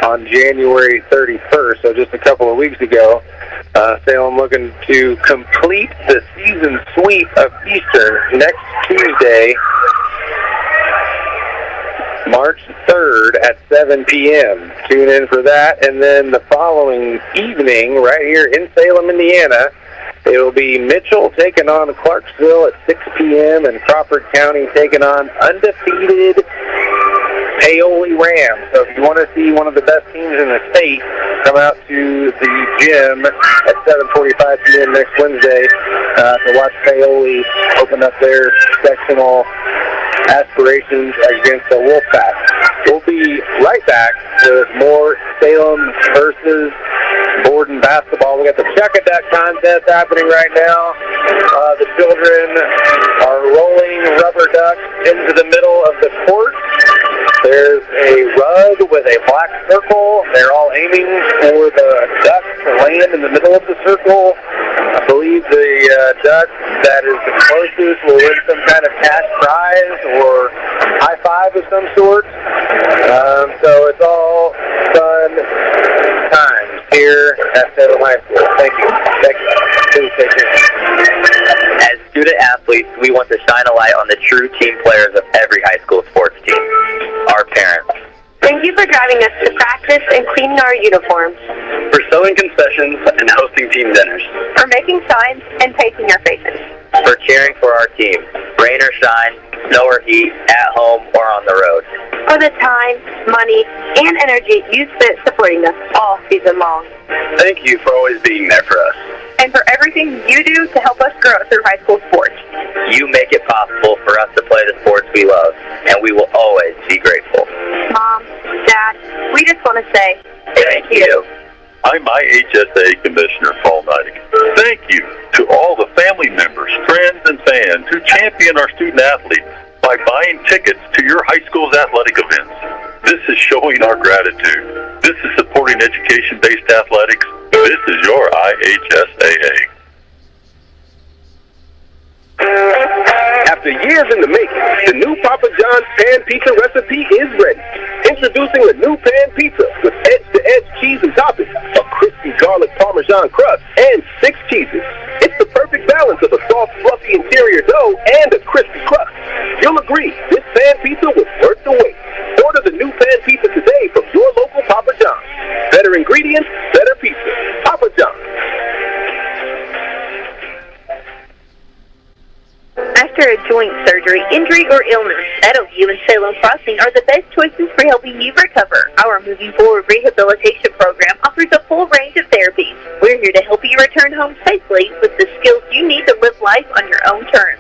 on January 31st, so just a couple of weeks ago. Salem looking to complete the season sweep of Eastern next Tuesday, March 3rd at 7 p.m. Tune in for that. And then the following evening, right here in Salem, Indiana, it will be Mitchell taking on Clarksville at 6 p.m. and Crawford County taking on undefeated Paoli Rams. So if you want to see one of the best teams in the state, come out to the gym at 7:45 p.m. next Wednesday to watch Paoli open up their sectional aspirations against the Wolfpack. We'll be right back with more Salem versus Borden basketball. We got the Chuck-a-Duck contest happening right now. The children are rolling rubber ducks into the middle of the court. There's a rug with a black circle. They're all aiming for the duck to land in the middle of the circle. I believe the duck that is the closest will win some kind of cash prize or high five of some sort. So it's all fun times here at Salem High School. Thank you. Please take care. As student athletes, we want to shine a light on the true team players of every high school sports team, our parents. Thank you for driving us to practice and cleaning our uniforms. For sewing concessions and hosting team dinners. For making signs and painting our faces. For cheering for our team, rain or shine, snow or heat, at home or on the road. For the time, money, and energy you spent supporting us all season long. Thank you for always being there for us. And for everything you do to help us grow through high school sports. You make it possible for us to play the sports we love, and we will always be grateful. Mom, Dad, we just want to say thank you. I'm IHSA Commissioner Paul Neidig. Thank you to all the family members, friends, and fans who champion our student athletes by buying tickets to your high school's athletic events. This is showing our gratitude. This is supporting education-based athletics. This is your IHSAA. After years in the making, the new Papa John's Pan Pizza recipe is ready. Introducing the new Pan Pizza with edge-to-edge cheese and toppings, a crispy garlic Parmesan crust, and 6 cheeses. It's the perfect balance of a soft, fluffy interior dough and a crispy crust. You'll agree, this Pan Pizza was worth the wait. Order the new Pan Pizza today from your local Papa John's. Better ingredients, better pizza. Papa John's. After a joint surgery, injury, or illness, Meadowview and Salem Crossing are the best choices for helping you recover. Our Moving Forward Rehabilitation Program offers a full range of therapies. We're here to help you return home safely with the skills you need to live life on your own terms.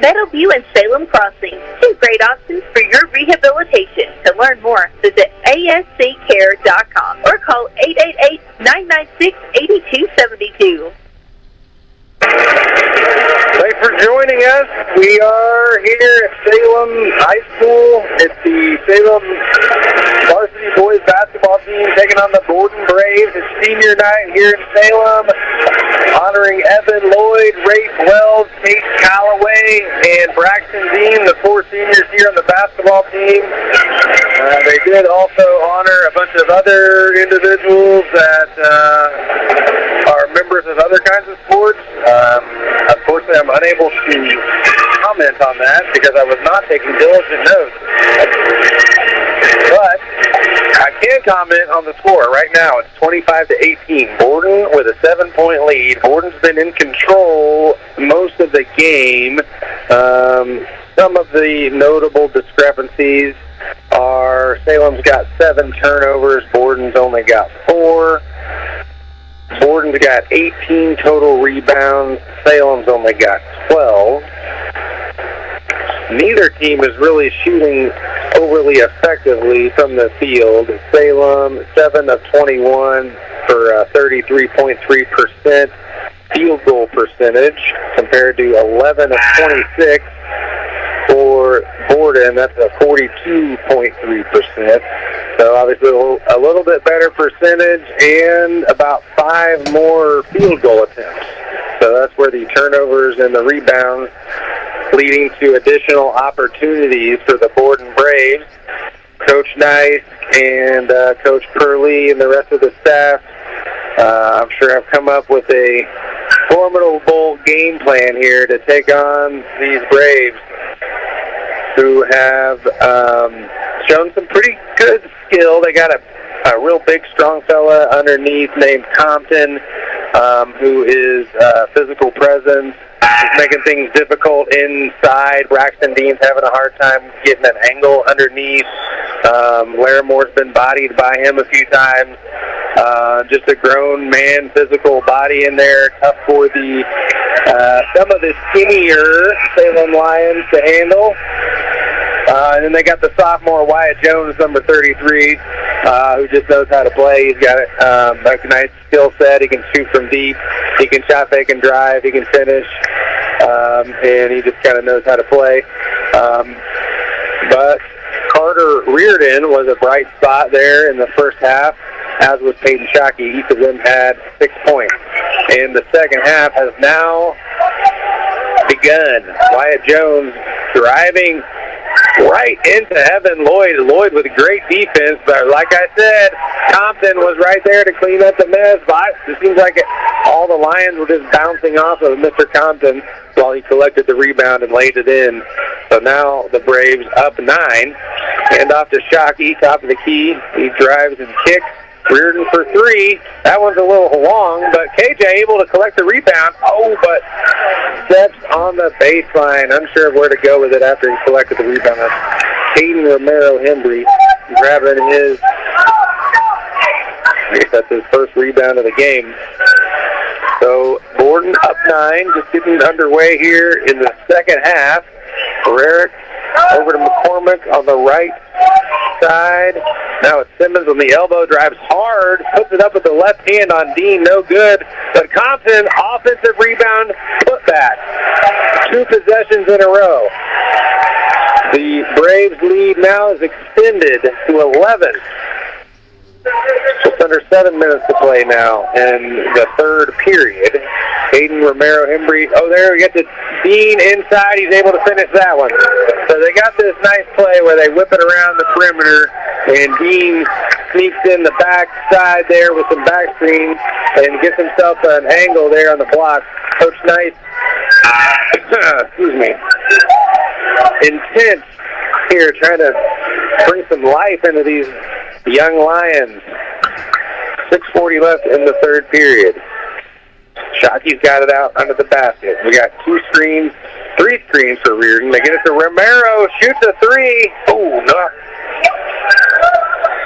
Meadowview and Salem Crossing, 2 great options for your rehabilitation. To learn more, visit asccare.com or call 888-996-8272. Thanks for joining us. We are here at Salem High School. It's the Salem Varsity boys basketball team taking on the Borden Braves. It's senior night here in Salem, honoring Evan Lloyd, Rafe Wells, Kate Calloway, and Braxton Dean, the 4 seniors here on the basketball team. They did also honor a bunch of other individuals that are members of other kinds of sports. Unfortunately, I'm unable to comment on that because I was not taking diligent notes. But I can comment on the score. Right now, it's 25-18. Borden with a 7-point lead. Borden's been in control most of the game. Some of the notable discrepancies are Salem's got 7 turnovers. Borden's only got 4. Borden's got 18 total rebounds. Salem's only got 12. Neither team is really shooting overly effectively from the field. Salem, 7 of 21 for 33.3% field goal percentage compared to 11 of 26 for Borden. That's a 42.3%. So obviously a little bit better percentage and about 5 more field goal attempts. So that's where the turnovers and the rebounds leading to additional opportunities for the Borden Braves. Coach Nice and Coach Purley and the rest of the staff, I'm sure have come up with a formidable game plan here to take on these Braves, who have shown some pretty good skill. They got a real big, strong fella underneath named Compton, who is physical presence. He's making things difficult inside. Braxton Dean's having a hard time getting an angle underneath. Larimore's been bodied by him a few times. Just a grown man, physical body in there, tough for the some of the skinnier Salem Lions to handle. And then they got the sophomore Wyatt Jones, number 33, who just knows how to play. He's got a nice skill set. He can shoot from deep. He can shot fake and drive. He can finish. And he just kind of knows how to play. But Carter Carter Reardon was a bright spot there in the first half, as was Peyton Shockey. Each of them had 6 points. And the second half has now begun. Wyatt Jones driving right into Evan Lloyd. Lloyd with great defense, but like I said, Compton was right there to clean up the mess. But it seems like all the Lions were just bouncing off of Mr. Compton while he collected the rebound and laid it in. So now the Braves up 9. Hand off to Shockey, top of the key. He drives and kicks. Reardon for 3. That one's a little long, but KJ able to collect the rebound. Oh, but steps on the baseline. Unsure of where to go with it after he collected the rebound. Hayden Romero-Hembry grabbing his, I guess that's his first rebound of the game. So Borden up 9, just getting underway here in the second half. Rarick over to McCormick on the right side. Now it's Simmons on the elbow, drives hard, puts it up with the left hand on Dean, no good. But Compton, offensive rebound, putback. 2 possessions in a row. The Braves lead now is extended to 11. Just under 7 minutes to play now in the third period. Hayden Romero-Hembry. Oh, there we get to Dean inside. He's able to finish that one. So they got this nice play where they whip it around the perimeter, and Dean sneaks in the back side there with some back screen and gets himself an angle there on the block. Coach Knight, excuse me, intense here, trying to bring some life into these young Lions. 6:40 left in the third period. Shockey's got it out under the basket. We got 2 screens, 3 screens for Reardon. They get it to Romero, shoots a 3. Oh, no.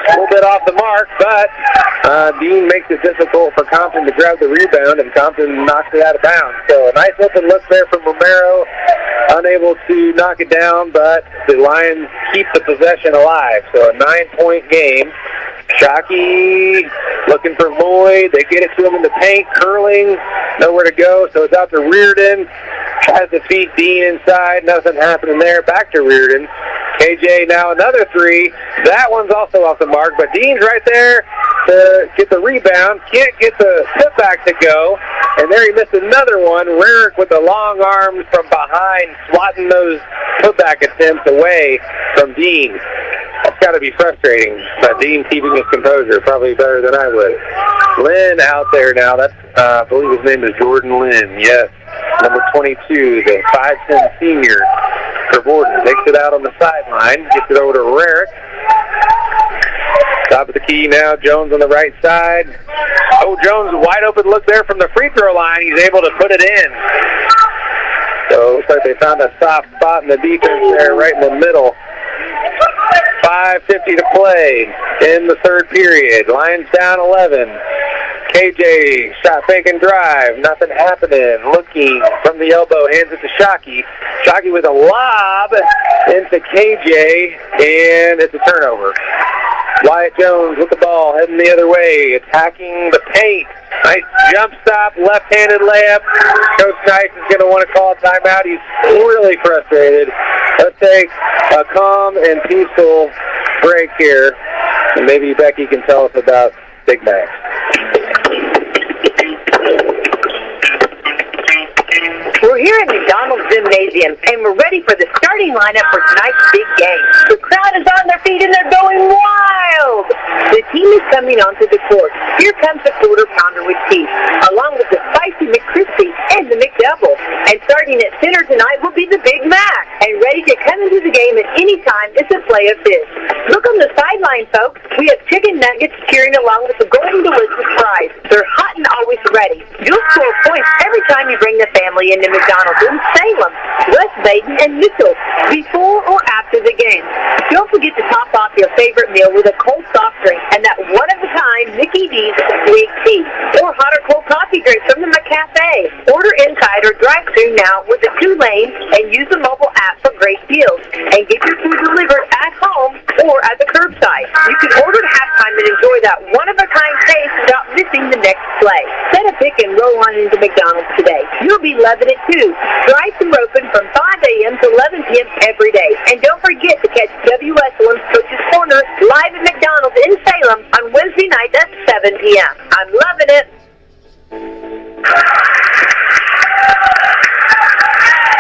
A little bit off the mark, but Dean makes it difficult for Compton to grab the rebound, and Compton knocks it out of bounds. So a nice open look there from Romero, unable to knock it down, but the Lions keep the possession alive. So a 9-point game. Shockey looking for Lloyd. They get it to him in the paint, curling, nowhere to go. So it's out to Reardon. Tries to feed Dean inside. Nothing happening there. Back to Reardon. KJ now another 3. That one's also off the mark, but Dean's right there to get the rebound. Can't get the putback to go. And there he missed another one. Rarick with the long arms from behind, swatting those putback attempts away from Dean. That's got to be frustrating. But Dean keeping his composure, probably better than I would. Lynn out there now. That's I believe his name is Jordan Lynn. Yes, number 22, the 5'10" senior for Borden. Takes it out on the sideline. Gets it over to Rarick. Top of the key now. Jones on the right side. Oh, Jones, wide open look there from the free throw line. He's able to put it in. So it looks like they found a soft spot in the defense there, right in the middle. 5:50 to play in the third period. Lions down 11. KJ, shot fake and drive. Nothing happening. Looking from the elbow, hands it to Shockey. Shockey with a lob into KJ, and it's a turnover. Wyatt Jones with the ball, heading the other way, attacking the paint. Nice jump stop, left-handed layup. Coach Knight is going to want to call a timeout. He's really frustrated. Let's take a calm and peaceful break here, and maybe Becky can tell us about Big Mac. We're here at McDonald's Gymnasium, and we're ready for the starting lineup for tonight's big game. The crowd is on their feet, and they're going wild. The team is coming onto the court. Here comes the quarter pounder with cheese, along with the spicy McCrispy and the McDouble. And starting at center tonight will be the Big Mac. And ready to come into the game at any time is a play of fish. Look on the sideline, folks. We have chicken nuggets cheering along with the golden delicious fries. They're hot and always ready. You'll score points every time you bring the family into McDonald's in Salem, West Baden, and Mitchell before or after the game. Don't forget to top off your favorite meal with a cold soft drink and that one-of-a-kind Mickey D's sweet tea or hot or cold coffee drink from the McCafe. Order inside or drive-thru now with the 2 lanes and use the mobile app for great deals. And get your food delivered at home or at the curbside. You can order at halftime and enjoy that one-of-a-kind taste without missing the next play. Set a pick and roll on into McDonald's today. You'll be loving it too. Drive-thru open from 5 a.m. to 11 p.m. every day. And don't forget to catch WSLM's Coach's Corner live at McDonald's in Salem on Wednesday nights at 7 p.m. I'm loving it.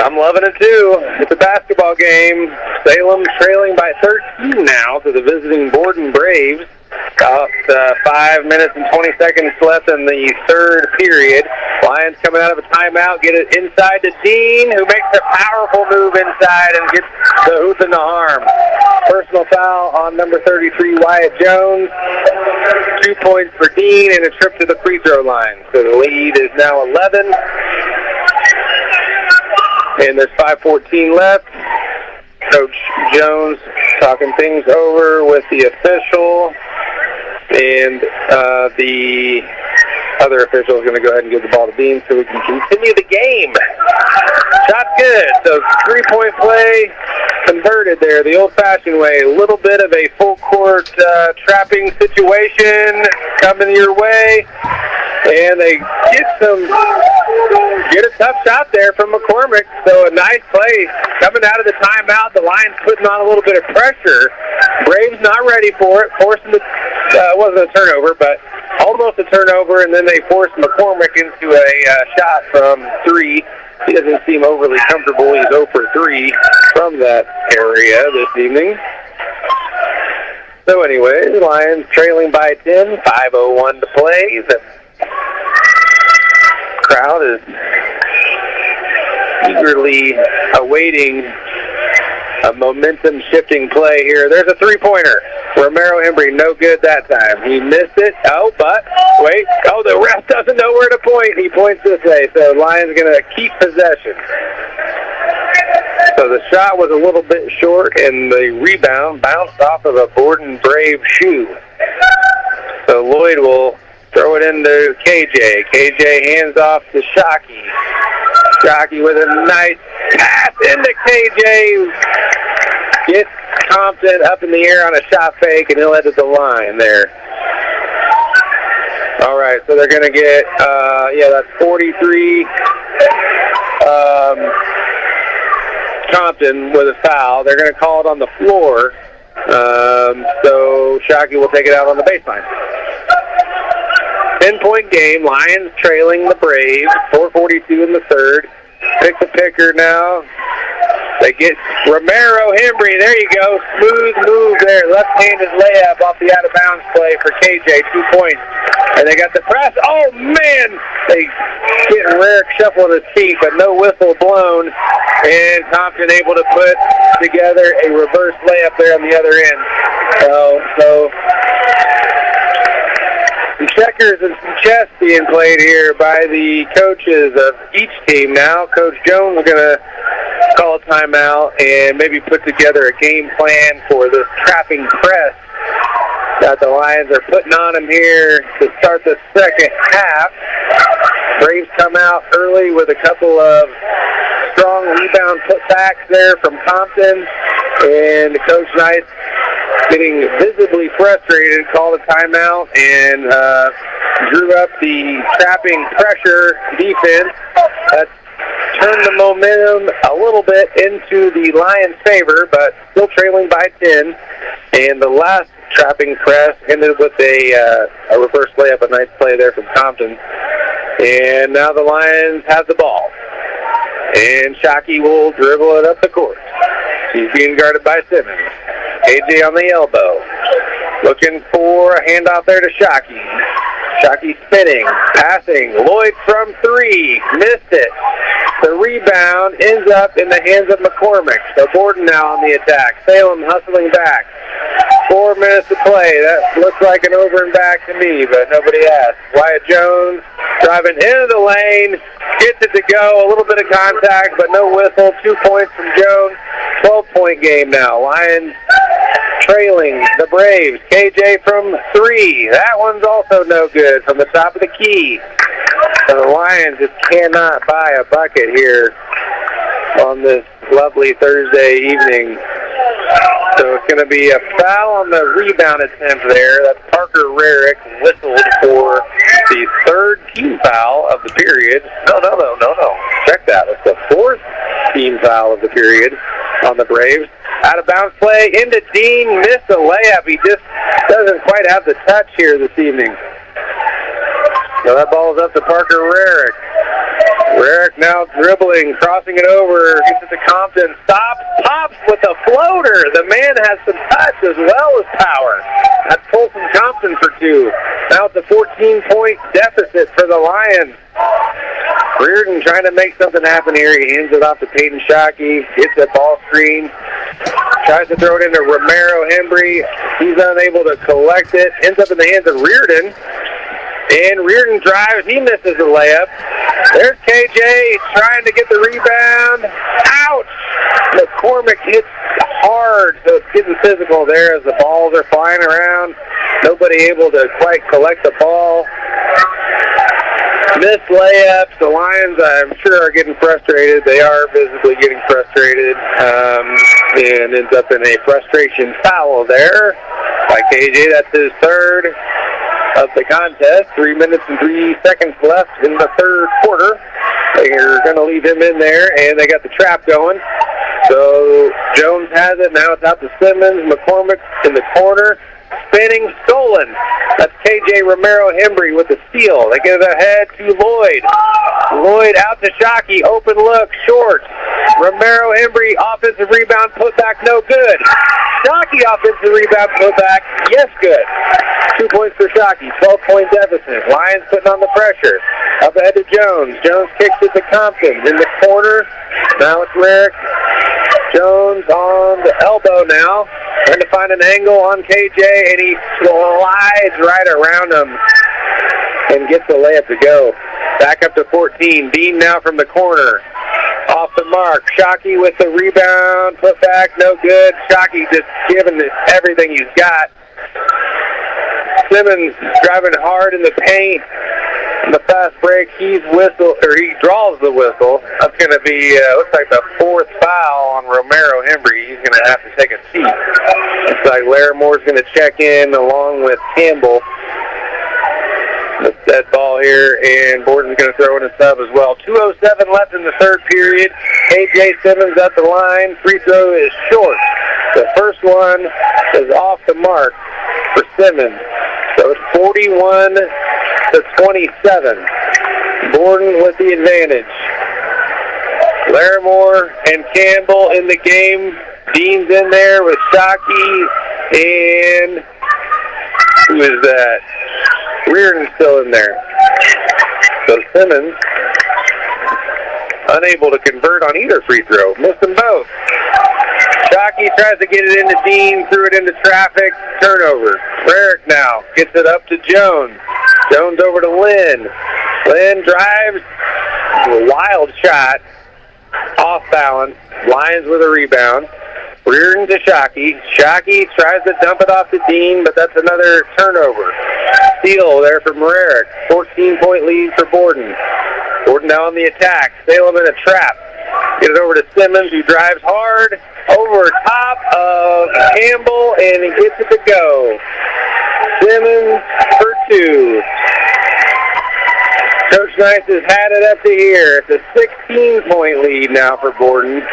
I'm loving it too. It's a basketball game. Salem trailing by 13 now to the visiting Borden Braves. About 5 minutes and 20 seconds left in the third period. Lions coming out of a timeout, get it inside to Dean, who makes a powerful move inside and gets the hoop in the arm. Personal foul on number 33, Wyatt Jones. 2 points for Dean and a trip to the free throw line. So the lead is now 11. And there's 5:14 left. Coach Jones talking things over with the official. And the other official is going to go ahead and give the ball to Dean so we can continue the game. Shot good. So 3-point play converted there the old-fashioned way. A little bit of a full-court trapping situation coming your way. And they get a tough shot there from McCormick. So a nice play coming out of the timeout. The Lions putting on a little bit of pressure. Braves not ready for it. Forcing the, wasn't a turnover, but almost a turnover. And then they forced McCormick into a shot from 3. He doesn't seem overly comfortable. He's 0 for 3 from that area this evening. So anyway, the Lions trailing by 10. 5:01 to play. The crowd is eagerly awaiting a momentum-shifting play here. There's a three-pointer. Romero Embry, no good that time. He missed it. Oh, but wait. Oh, the ref doesn't know where to point. He points this way, so Lions going to keep possession. So the shot was a little bit short, and the rebound bounced off of a Borden Brave shoe. So Lloyd will throw it into KJ. KJ hands off to Shockey. Shockey with a nice pass into KJ. Gets Compton up in the air on a shot fake, and he'll head to the line there. All right, so they're going to get, that's 43. Compton with a foul. They're going to call it on the floor. So Shockey will take it out on the baseline. 10-point game. Lions trailing the Braves. 4:42 in the third. Pick the picker now. They get Romero Embry. There you go. Smooth move there. Left-handed layup off the out-of-bounds play for KJ. 2 points. And they got the press. Oh, man! They get Rarick shuffling his feet, but no whistle blown. And Compton able to put together a reverse layup there on the other end. So some checkers and some chess being played here by the coaches of each team now. Coach Jones is going to call a timeout and maybe put together a game plan for this trapping press that the Lions are putting on him here to start the second half. Braves come out early with a couple of strong rebound putbacks there from Compton, and Coach Nice, getting visibly frustrated, called a timeout and drew up the trapping pressure defense. That turned the momentum a little bit into the Lions' favor, but still trailing by 10. And the last trapping press ended with a reverse layup, a nice play there from Compton. And now the Lions have the ball. And Shockey will dribble it up the court. He's being guarded by Simmons. AJ on the elbow. Looking for a handoff there to Shockey. Shockey spinning, passing. Lloyd from 3. Missed it. The rebound ends up in the hands of McCormick. So Borden now on the attack. Salem hustling back. 4 minutes to play. That looks like an over and back to me, but nobody asked. Wyatt Jones driving into the lane. Gets it to go. A little bit of contact, but no whistle. 2 points from Jones. 12-point game now. Lions trailing the Braves. KJ from 3. That one's also no good from the top of the key. So the Lions just cannot buy a bucket here on this lovely Thursday evening. So it's going to be a foul on the rebound attempt there. That's Parker Rarick whistled for the third team foul of the period. No. Check that. It's the fourth team foul of the period on the Braves. Out of bounds play into Dean, missed a layup. He just doesn't quite have the touch here this evening. So that ball is up to Parker Rarick. Rarick now dribbling, crossing it over, gets it to Compton, stops, pops with a floater. The man has some touch as well as power. That's Colton Compton for two. Now it's a 14-point deficit for the Lions. Reardon trying to make something happen here. He hands it off to Peyton Shockey, gets a ball screen, tries to throw it into Romero Hembry. He's unable to collect it, ends up in the hands of Reardon. And Reardon drives, he misses the layup. There's KJ trying to get the rebound. Ouch! McCormick hits hard, so it's getting physical there as the balls are flying around. Nobody able to quite collect the ball. Missed layups. The Lions, I'm sure, are getting frustrated. They are visibly getting frustrated. And ends up in a frustration foul there by KJ. That's his third of the contest. 3 minutes and 3 seconds left in the third quarter. They're going to leave him in there, and they got the trap going. So Jones has it. Now it's out to Simmons. McCormick in the corner. Spinning, stolen. That's KJ Romero Hembry with the steal. They get it ahead to Lloyd. Lloyd out to Shockey. Open look, short. Romero Hembry, offensive rebound, put back, no good. Shockey, offensive rebound, put back, yes, good. 2 points for Shockey, 12-point deficit. Lions putting on the pressure. Up ahead to Jones. Jones kicks it to Compton. In the corner. Now it's Rarick. Jones on the elbow now. Trying to find an angle on KJ, and he slides right around him and gets the layup to go. Back up to 14. Dean now from the corner. Off the mark. Shockey with the rebound. Put back, no good. Shockey just giving it everything he's got. Simmons driving hard in the paint. In the fast break, he draws the whistle. That's going to be, looks like the fourth foul on Romero Hembry. He's going to have to take a seat. Looks like Laramore's going to check in along with Campbell. That ball here, and Borden's going to throw in a sub as well. 2:07 left in the third period. KJ Simmons at the line. Free throw is short. The first one is off the mark for Simmons. So it's 41-27. Borden with the advantage. Larimore and Campbell in the game. Dean's in there with Shockey, and who is that? Reardon's still in there. So Simmons unable to convert on either free throw. Missed them both. Shockey tries to get it into Dean, threw it into traffic. Turnover. Rarick now gets it up to Jones. Jones over to Lynn. Lynn drives. A wild shot. Off balance. Lions with a rebound. Reardon to Shockey. Shockey tries to dump it off to Dean, but that's another turnover. Steal there from Rarick. 14-point lead for Borden. Borden now on the attack. Salem in a trap. Get it over to Simmons, who drives hard over top of Campbell, and he gets it to go. Simmons for two. Coach Nice has had it up to here. It's a 16-point lead now for Borden.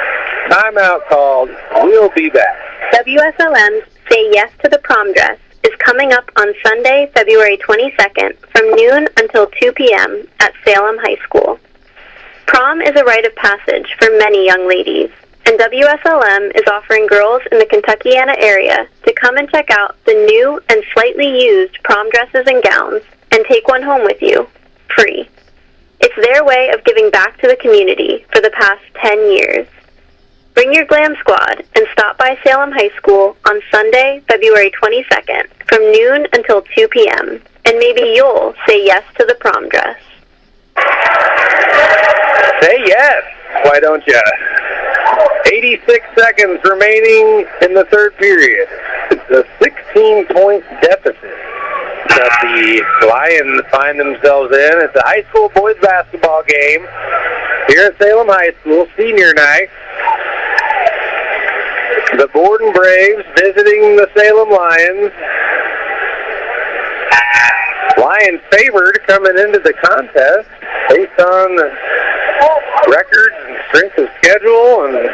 Timeout called. We'll be back. WSLM's Say Yes to the Prom Dress is coming up on Sunday, February 22nd from noon until 2 p.m. at Salem High School. Prom is a rite of passage for many young ladies, and WSLM is offering girls in the Kentuckiana area to come and check out the new and slightly used prom dresses and gowns and take one home with you, free. It's their way of giving back to the community for the past 10 years. Bring your glam squad and stop by Salem High School on Sunday, February 22nd from noon until 2 p.m. And maybe you'll say yes to the prom dress. Say yes, why don't you? 86 seconds remaining in the third period. It's a 16-point deficit that the Lions find themselves in. It's a high school boys basketball game here at Salem High School, senior night. The Borden Braves visiting the Salem Lions. Lions favored coming into the contest based on records and strength of schedule and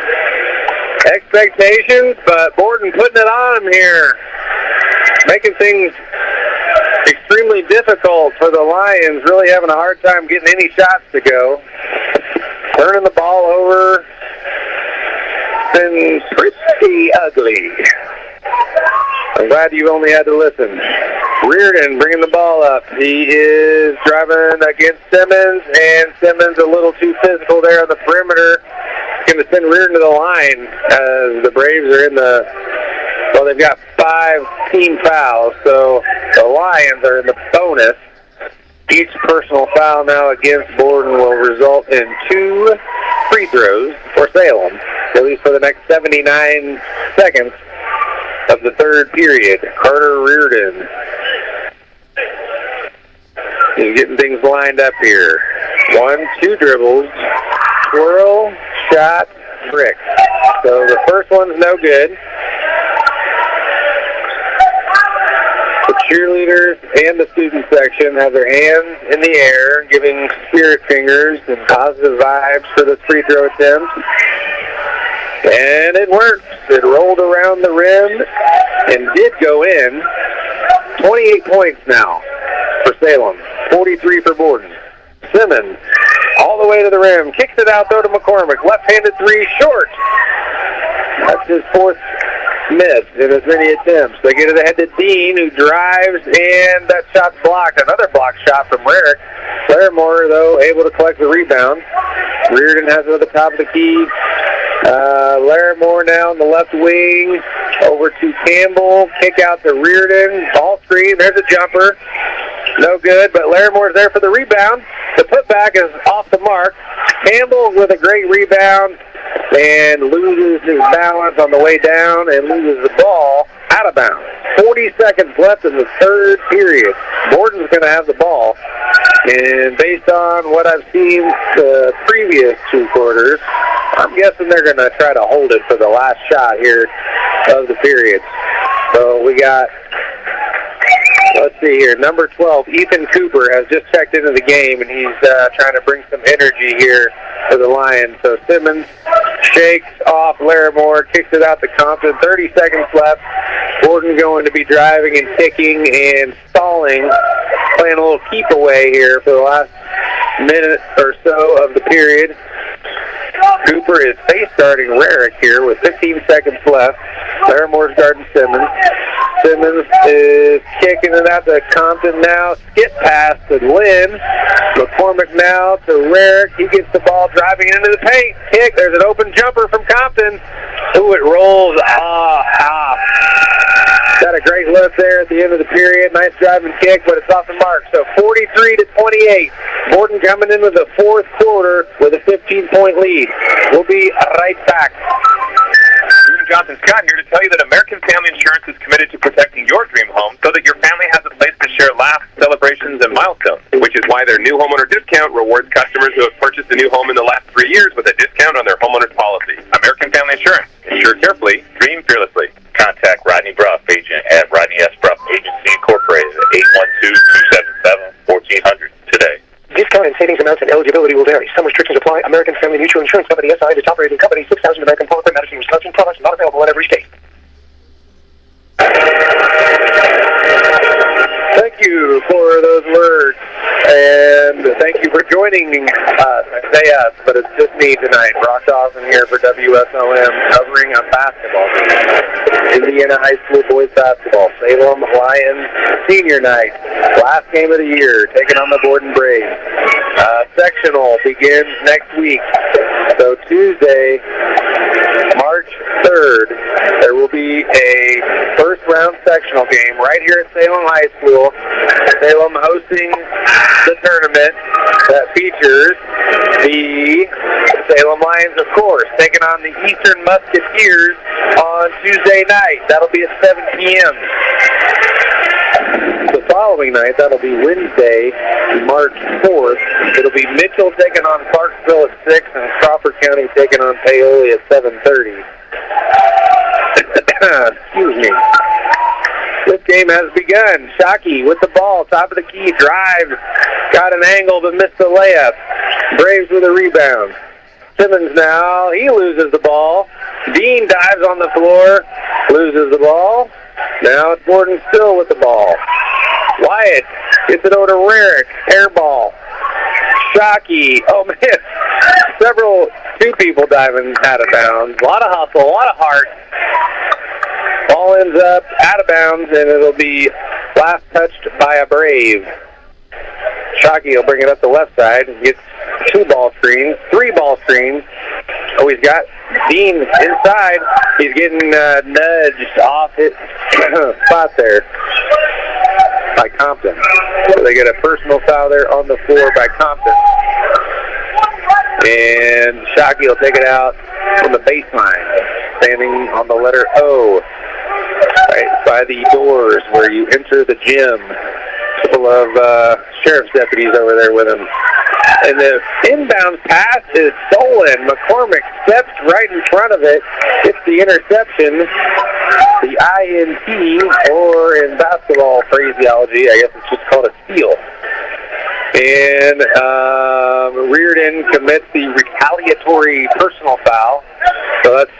expectations, but Borden putting it on them here, making things extremely difficult for the Lions, really having a hard time getting any shots to go. Turning the ball over, been pretty ugly. I'm glad you only had to listen. Reardon bringing the ball up. He is driving against Simmons, and Simmons a little too physical there on the perimeter. Going to send Reardon to the line as the Braves are in the, well, they've got 5 team fouls, so the Lions are in the bonus. Each personal foul now against Borden will result in 2 free throws for Salem, at least for the next 79 seconds of the third period. Carter Reardon is getting things lined up here. 1, 2 dribbles, twirl, shot, trick. So the first one's no good. The cheerleaders and the student section have their hands in the air, giving spirit fingers and positive vibes for this free throw attempt. And it worked. It rolled around the rim and did go in. 28 points now for Salem. 43 for Borden. Simmons all the way to the rim. Kicks it out, though, to McCormick. Left-handed three, short. That's his 4th miss in as many attempts. They get it ahead to Dean, who drives, and that shot's blocked. Another block shot from Rarick. Larimore, though, able to collect the rebound. Reardon has it at the top of the key. Larimore now on the left wing. Over to Campbell. Kick out to Reardon. Ball screen. There's a jumper. No good, but Larimore's there for the rebound. The putback is off the mark. Campbell with a great rebound and loses his balance on the way down and loses the ball out of bounds. 40 seconds left in the third period. Borden's going to have the ball. And based on what I've seen the previous 2 quarters, I'm guessing they're going to try to hold it for the last shot here of the period. So we got, let's see here, number 12, Ethan Cooper has just checked into the game, and he's trying to bring some energy here to the Lions. So Simmons shakes off Larimore, kicks it out to Compton. 30 seconds left. Borden going to be driving and kicking and stalling, playing a little keep away here for the last minute or so of the period. Cooper is face guarding Rarick here with 15 seconds left. Larimore's guarding Simmons. Simmons is kicking it out to Compton now. Skip pass to Lynn. McCormick now to Rarick. He gets the ball driving into the paint. Kick. There's an open jumper from Compton. Ooh, it rolls off. Got a great lift there at the end of the period. Nice driving kick, but it's off the mark. So 43-28. Borden coming into the 4th quarter with a 15-point lead. We'll be right back. Johnson Scott here to tell you that American Family Insurance is committed to protecting your dream home so that your family has a place to share laughs, celebrations, and milestones, which is why their new homeowner discount rewards customers who have purchased a new home in the last 3 years with a discount on their homeowner's policy. American Family Insurance. Insure carefully, dream fearlessly. Contact Rodney Bruff, agent at Rodney S. Bruff Agency Incorporated at 812-277-1400 today. Discount and savings amounts and eligibility will vary. Some restrictions apply. American Family Mutual Insurance Company, SI, the top rated company, 6,000 American Park, Madison, Wisconsin. Products not available in every state. Thank you for those words, and thank you for joining us. I say us, but it's just me tonight. Brock Dawson here for WSOM, covering a basketball game. Indiana High School boys basketball. Salem Lions senior night. Last game of the year, taking on the Borden Braves. Sectional begins next week. So Tuesday, March 3rd, there will be a first-round sectional game right here at Salem High School. Salem hosting the tournament that features the Salem Lions, of course, taking on the Eastern Musketeers on Tuesday night. That'll be at 7 p.m. The following night, that'll be Wednesday, March 4th. It'll be Mitchell taking on Clarksville at 6 and Crawford County taking on Paoli at 7:30. Excuse me. This game has begun. Shockey with the ball, top of the key, drives, got an angle but missed the layup. Braves with a rebound. Simmons now, he loses the ball. Dean dives on the floor, loses the ball. Now it's Borden still with the ball. Wyatt gets it over to Rarick, air ball. Shockey, oh man, two people diving out of bounds. A lot of hustle, a lot of heart. Ball ends up out of bounds, and it'll be last touched by a Brave. Shockey will bring it up the left side and gets 3 ball screens. Oh, he's got Dean inside. He's getting nudged off his spot there by Compton. So they get a personal foul there on the floor by Compton. And Shockey will take it out from the baseline, standing on the letter O, right by the doors where you enter the gym. A couple of sheriff's deputies over there with him. And the inbound pass is stolen. McCormick steps right in front of it, gets the interception, the INT, or in basketball phraseology, I guess it's just called a steal. And Reardon commits the retaliatory personal foul. So that's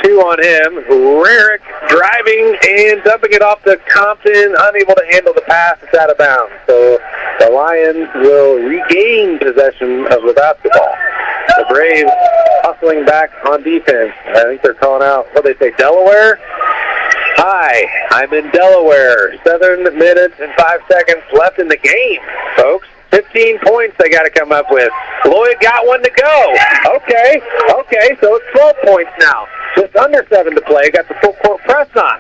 2 on him. Rarick driving and dumping it off to Compton, unable to handle the pass. It's out of bounds. So the Lions will regain possession of the basketball. The Braves hustling back on defense. I think they're calling out, what they say, Delaware? Hi, I'm in Delaware. 7 minutes and 5 seconds left in the game, folks. 15 points they got to come up with. Lloyd got one to go. Okay, so it's 12 points now. Just under 7 to play. Got the full court press on.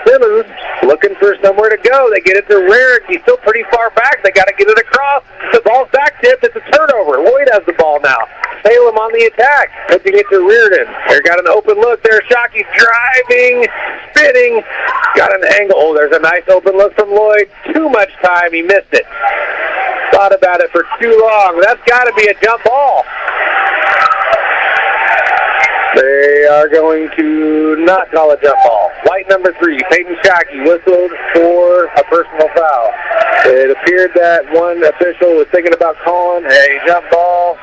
Simmons looking for somewhere to go. They get it to Rarick. He's still pretty far back. They got to get it across. The ball's back tipped. It's a turnover. Lloyd has the ball now. Salem on the attack. Looking it to Reardon. They got an open look there. Shockey driving, spinning. Got an angle. Oh, there's a nice open look from Lloyd. Too much time. He missed it. Thought about it for too long. That's got to be a jump ball. They are going to not call a jump ball. White number 3, Peyton Shockey, whistled for a personal foul. It appeared that one official was thinking about calling a jump ball.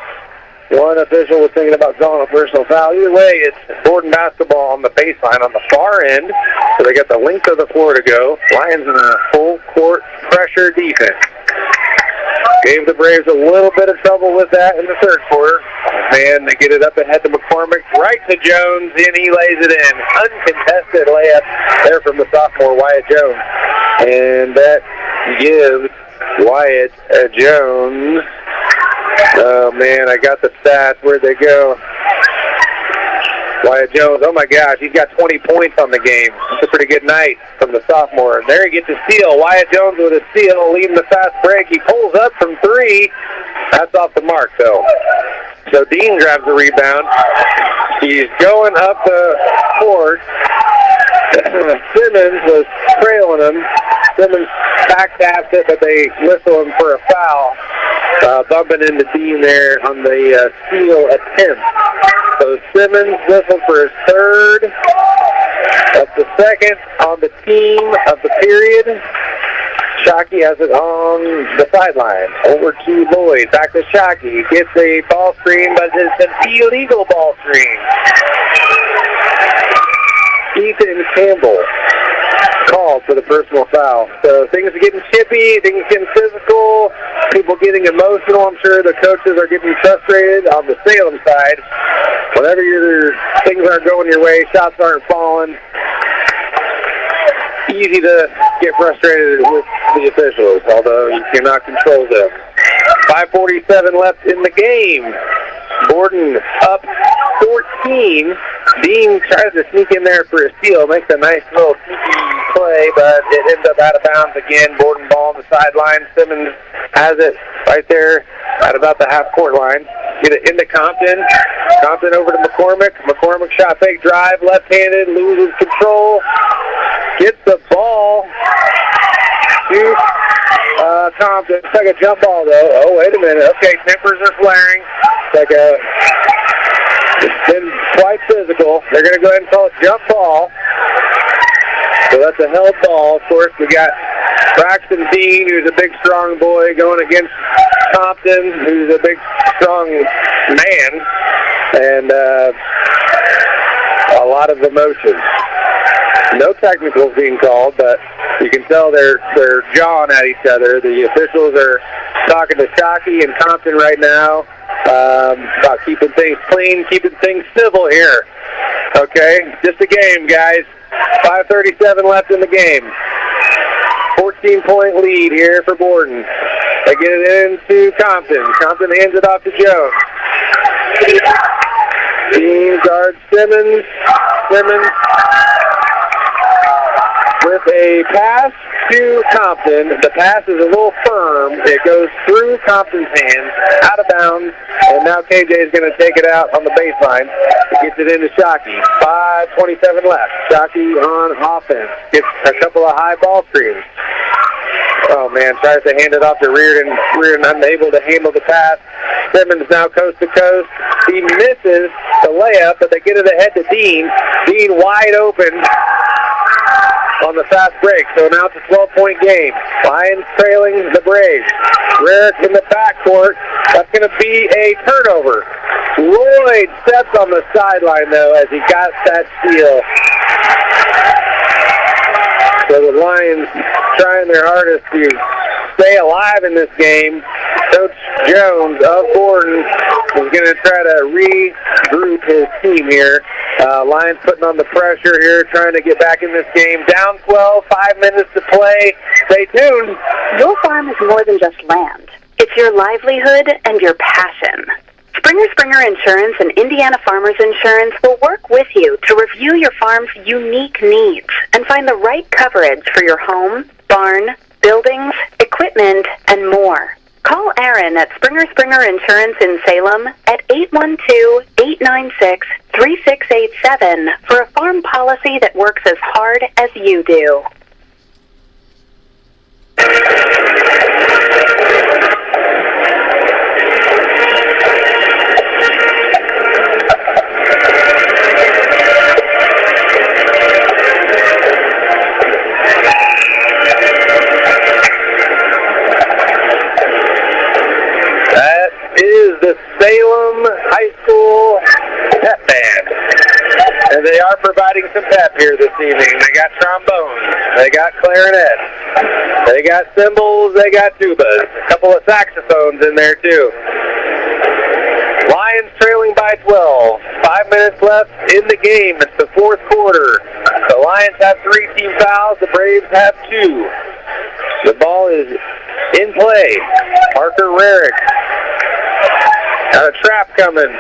One official was thinking about calling a personal foul. Either way, it's Borden basketball on the baseline on the far end. So they got the length of the floor to go. Lions in a full court pressure defense. Gave the Braves a little bit of trouble with that in the third quarter. Man, they get it up ahead to McCormick, right to Jones, and he lays it in. Uncontested layup there from the sophomore Wyatt Jones. And that gives Wyatt Jones, oh man, I got the stats, where'd they go? Wyatt Jones, oh my gosh, he's got 20 points on the game. It's a pretty good night from the sophomore. And there he gets a steal. Wyatt Jones with a steal, leading the fast break. He pulls up from 3. That's off the mark, though. So Dean grabs the rebound. He's going up the court. Simmons was trailing him. Simmons backtaps it, but they whistle him for a foul. Bumping into Dean there on the steal attempt. So Simmons whistled for his 3rd. That's the 2nd on the team of the period. Shockey has it on the sideline. Over to Lloyd. Back to Shockey. Gets a ball screen, but it's an illegal ball screen. Ethan Campbell called for the personal foul. So things are getting chippy, things are getting physical, people getting emotional. I'm sure the coaches are getting frustrated on the Salem side. Whenever things aren't going your way, shots aren't falling, easy to get frustrated with the officials, although you cannot control them. 5:47 left in the game. Borden up 14. Dean tries to sneak in there for a steal, makes a nice little sneaky play, but it ends up out of bounds again. Borden ball on the sideline. Simmons has it right there at about the half-court line. Get it into Compton. Compton over to McCormick. McCormick shot fake drive, left-handed, loses control. Gets the ball to Compton. It's like a jump ball, though. Oh, wait a minute. Okay, tempers are flaring. It's been quite physical. They're going to go ahead and call it jump ball. So that's a held ball. Of course, we got Braxton Dean, who's a big, strong boy, going against Compton, who's a big, strong man, and a lot of emotion. No technicals being called, but you can tell they're jawing at each other. The officials are talking to Shockey and Compton right now about keeping things clean, keeping things civil here. Okay, just a game, guys. 5:37 left in the game. 14-point lead here for Borden. They get it into Compton. Compton hands it off to Jones. Dean guards Simmons. Simmons with a pass to Compton. The pass is a little firm. It goes through Compton's hands, out of bounds, and now KJ is going to take it out on the baseline. Gets it into Shockey. 5:27 left. Shockey on offense. Gets a couple of high ball screens. Oh, man, tries to hand it off to Reardon. Reardon unable to handle the pass. Simmons now coast to coast. He misses the layup, but they get it ahead to Dean. Dean wide open on the fast break. So now it's a 12-point game. Lions trailing the Braves. Rarick in the backcourt. That's going to be a turnover. Lloyd steps on the sideline, though, as he got that steal. So the Lions trying their hardest to stay alive in this game. Coach Jones of Borden is going to try to regroup his team here. Lions putting on the pressure here, trying to get back in this game. Down 12, 5 minutes to play. Stay tuned. Your farm is more than just land. It's your livelihood and your passion. Springer Insurance and Indiana Farmers Insurance will work with you to review your farm's unique needs and find the right coverage for your home, barn, buildings, equipment, and more. Call Aaron at Springer Insurance in Salem at 812-896-3687 for a farm policy that works as hard as you do. Is the Salem High School pep band. And they are providing some pep here this evening. They got trombones, they got clarinet, they got cymbals, they got tubas, a couple of saxophones in there too. Lions trailing by 12. 5 minutes left in the game. It's the fourth quarter. The Lions have 3 team fouls, the Braves have 2. The ball is in play. Parker Rarick. Got a trap coming.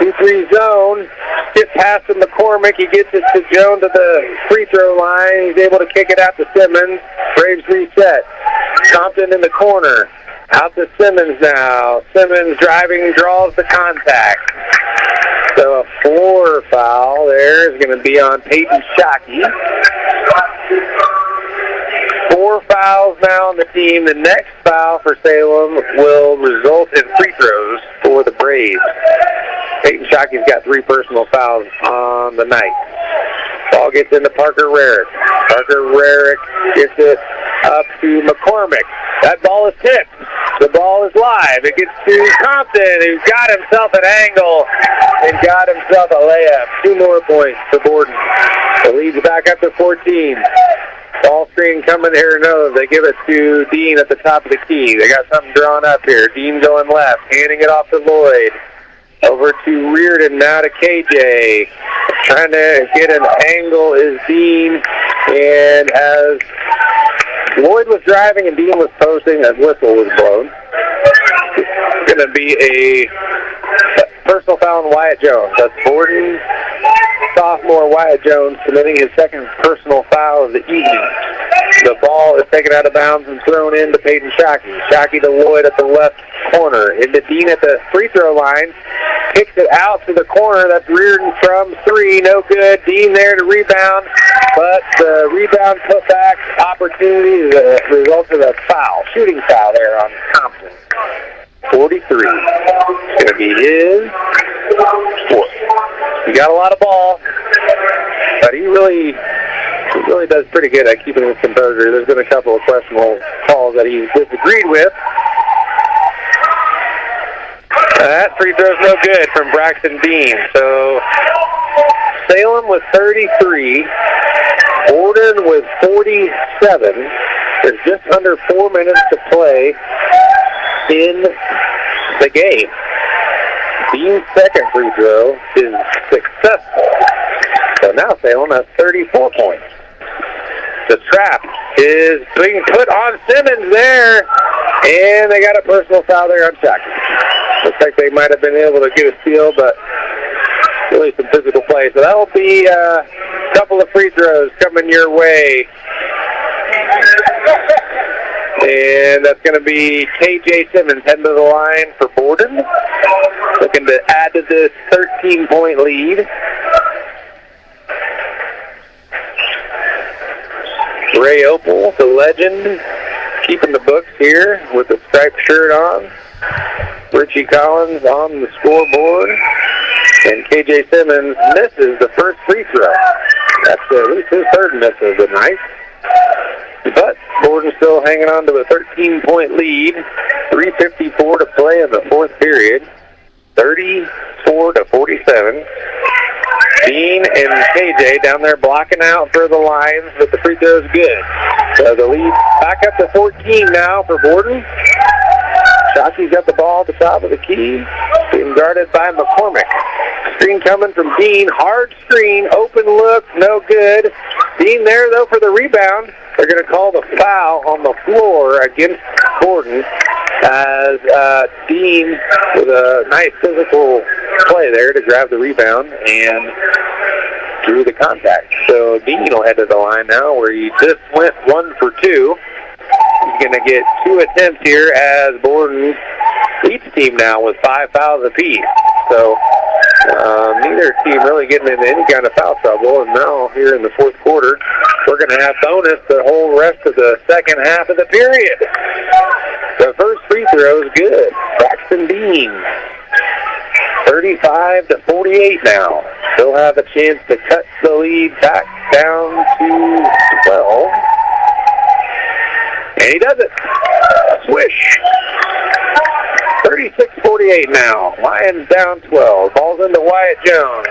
2-3 zone. Skip past to McCormick. He gets it to Jones at the free throw line. He's able to kick it out to Simmons. Braves reset. Compton in the corner. Out to Simmons now. Simmons driving, draws the contact. So a floor foul there is going to be on Peyton Shockey. 4 fouls now on the team. The next foul for Salem will result in free throws for the Braves. Peyton Shockey's got 3 personal fouls on the night. Ball gets into Parker Rarick. Parker Rarick gets it up to McCormick. That ball is tipped. The ball is live. It gets to Compton, who's got himself an angle and got himself a layup. 2 more points for Borden. The lead's back up to 14. Ball screen coming here. No, they give it to Dean at the top of the key. They got something drawn up here. Dean going left, handing it off to Lloyd. Over to Reardon, now to KJ. Trying to get an angle is Dean. And as Lloyd was driving and Dean was posting, a whistle was blown. It's going to be a personal foul on Wyatt Jones. That's Borden sophomore Wyatt Jones committing his second personal foul of the evening. The ball is taken out of bounds and thrown in to Peyton Shockey. Shockey to Lloyd at the left corner. Into Dean at the free throw line. Kicks it out to the corner. That's Reardon from 3. No good. Dean there to rebound. But the rebound putback opportunity results in a foul. Shooting foul there on Thompson. 43. It's going to be his 4th. He got a lot of ball, but he really He really does pretty good at keeping his composure. There's been a couple of questionable calls that he's disagreed with. That free throw's no good from Braxton Dean. So Salem with 33, Borden with 47. There's just under 4 minutes to play in the game. Dean's second free throw is successful. So now Salem has 34 points. The trap is being put on Simmons there, and they got a personal foul there on Shockey. Looks like they might have been able to get a steal, but really some physical play. So that will be a couple of free throws coming your way. And that's going to be K.J. Simmons heading to the line for Borden, looking to add to this 13-point lead. Ray Opal, the legend, keeping the books here with the striped shirt on. Richie Collins on the scoreboard. And K.J. Simmons misses the first free throw. That's at least his third miss of the night. But Borden's still hanging on to a 13-point lead. 3:54 to play in the fourth period. 34-47. Dean and KJ down there blocking out for the Lions, but the free throw is good. So the lead back up to 14 now for Borden. Shockey's got the ball at the top of the key, being guarded by McCormick. Screen coming from Dean, hard screen, open look, no good. Dean there though for the rebound. They're going to call the foul on the floor against Borden as Dean with a nice physical play there to grab the rebound and drew the contact. So Dean will head to the line now where he just went 1 for 2. He's going to get 2 attempts here as Borden leads the team now with 5 fouls apiece. So neither team really getting into any kind of foul trouble. And now here in the fourth quarter, we're going to have bonus the whole rest of the second half of the period. The first free throw is good. Braxton Dean, 35-48 now. Still have a chance to cut the lead back down to 12. And he does it. Swish. 36-48 now. Lions down 12. Ball's into Wyatt Jones.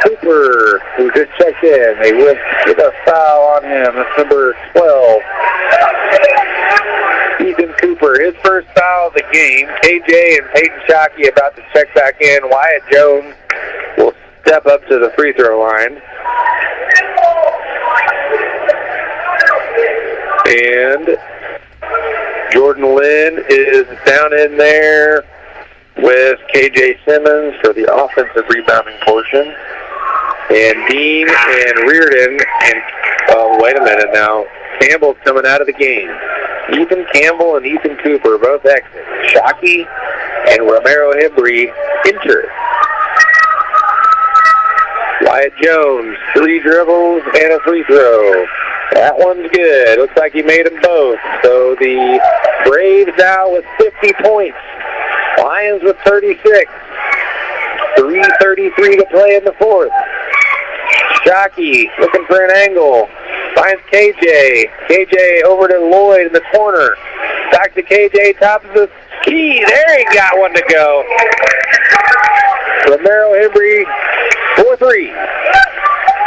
Cooper, who just checked in. They will get a foul on him. That's number 12. Ethan Cooper, his first foul of the game. KJ and Peyton Shockey about to check back in. Wyatt Jones will step up to the free throw line. And Jordan Lynn is down in there with K.J. Simmons for the offensive rebounding portion. And Dean and Reardon and, wait a minute now, Campbell's coming out of the game. Ethan Campbell and Ethan Cooper both exit. Shockey and Romero Hibry enter. Wyatt Jones, 3 dribbles and a free throw. That one's good. Looks like he made them both. So the Braves now with 50 points. Lions with 36. 3:33 to play in the fourth. Shockey looking for an angle. Finds KJ. KJ over to Lloyd in the corner. Back to KJ, top of the key. There he got one to go. Romero Hibry, 4-3.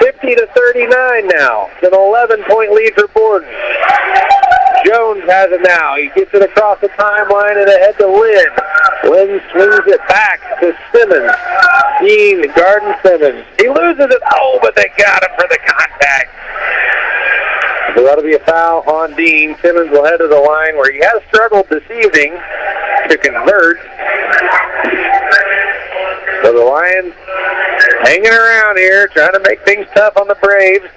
50-39 now. It's an 11-point lead for Borden. Jones has it now. He gets it across the timeline and ahead to Lynn. Lynn swings it back to Simmons. Dean guarding Simmons. He loses it. Oh, but they got him for the contact. So that'll be a foul on Dean. Simmons will head to the line where he has struggled this evening to convert. So the Lions hanging around here, trying to make things tough on the Braves.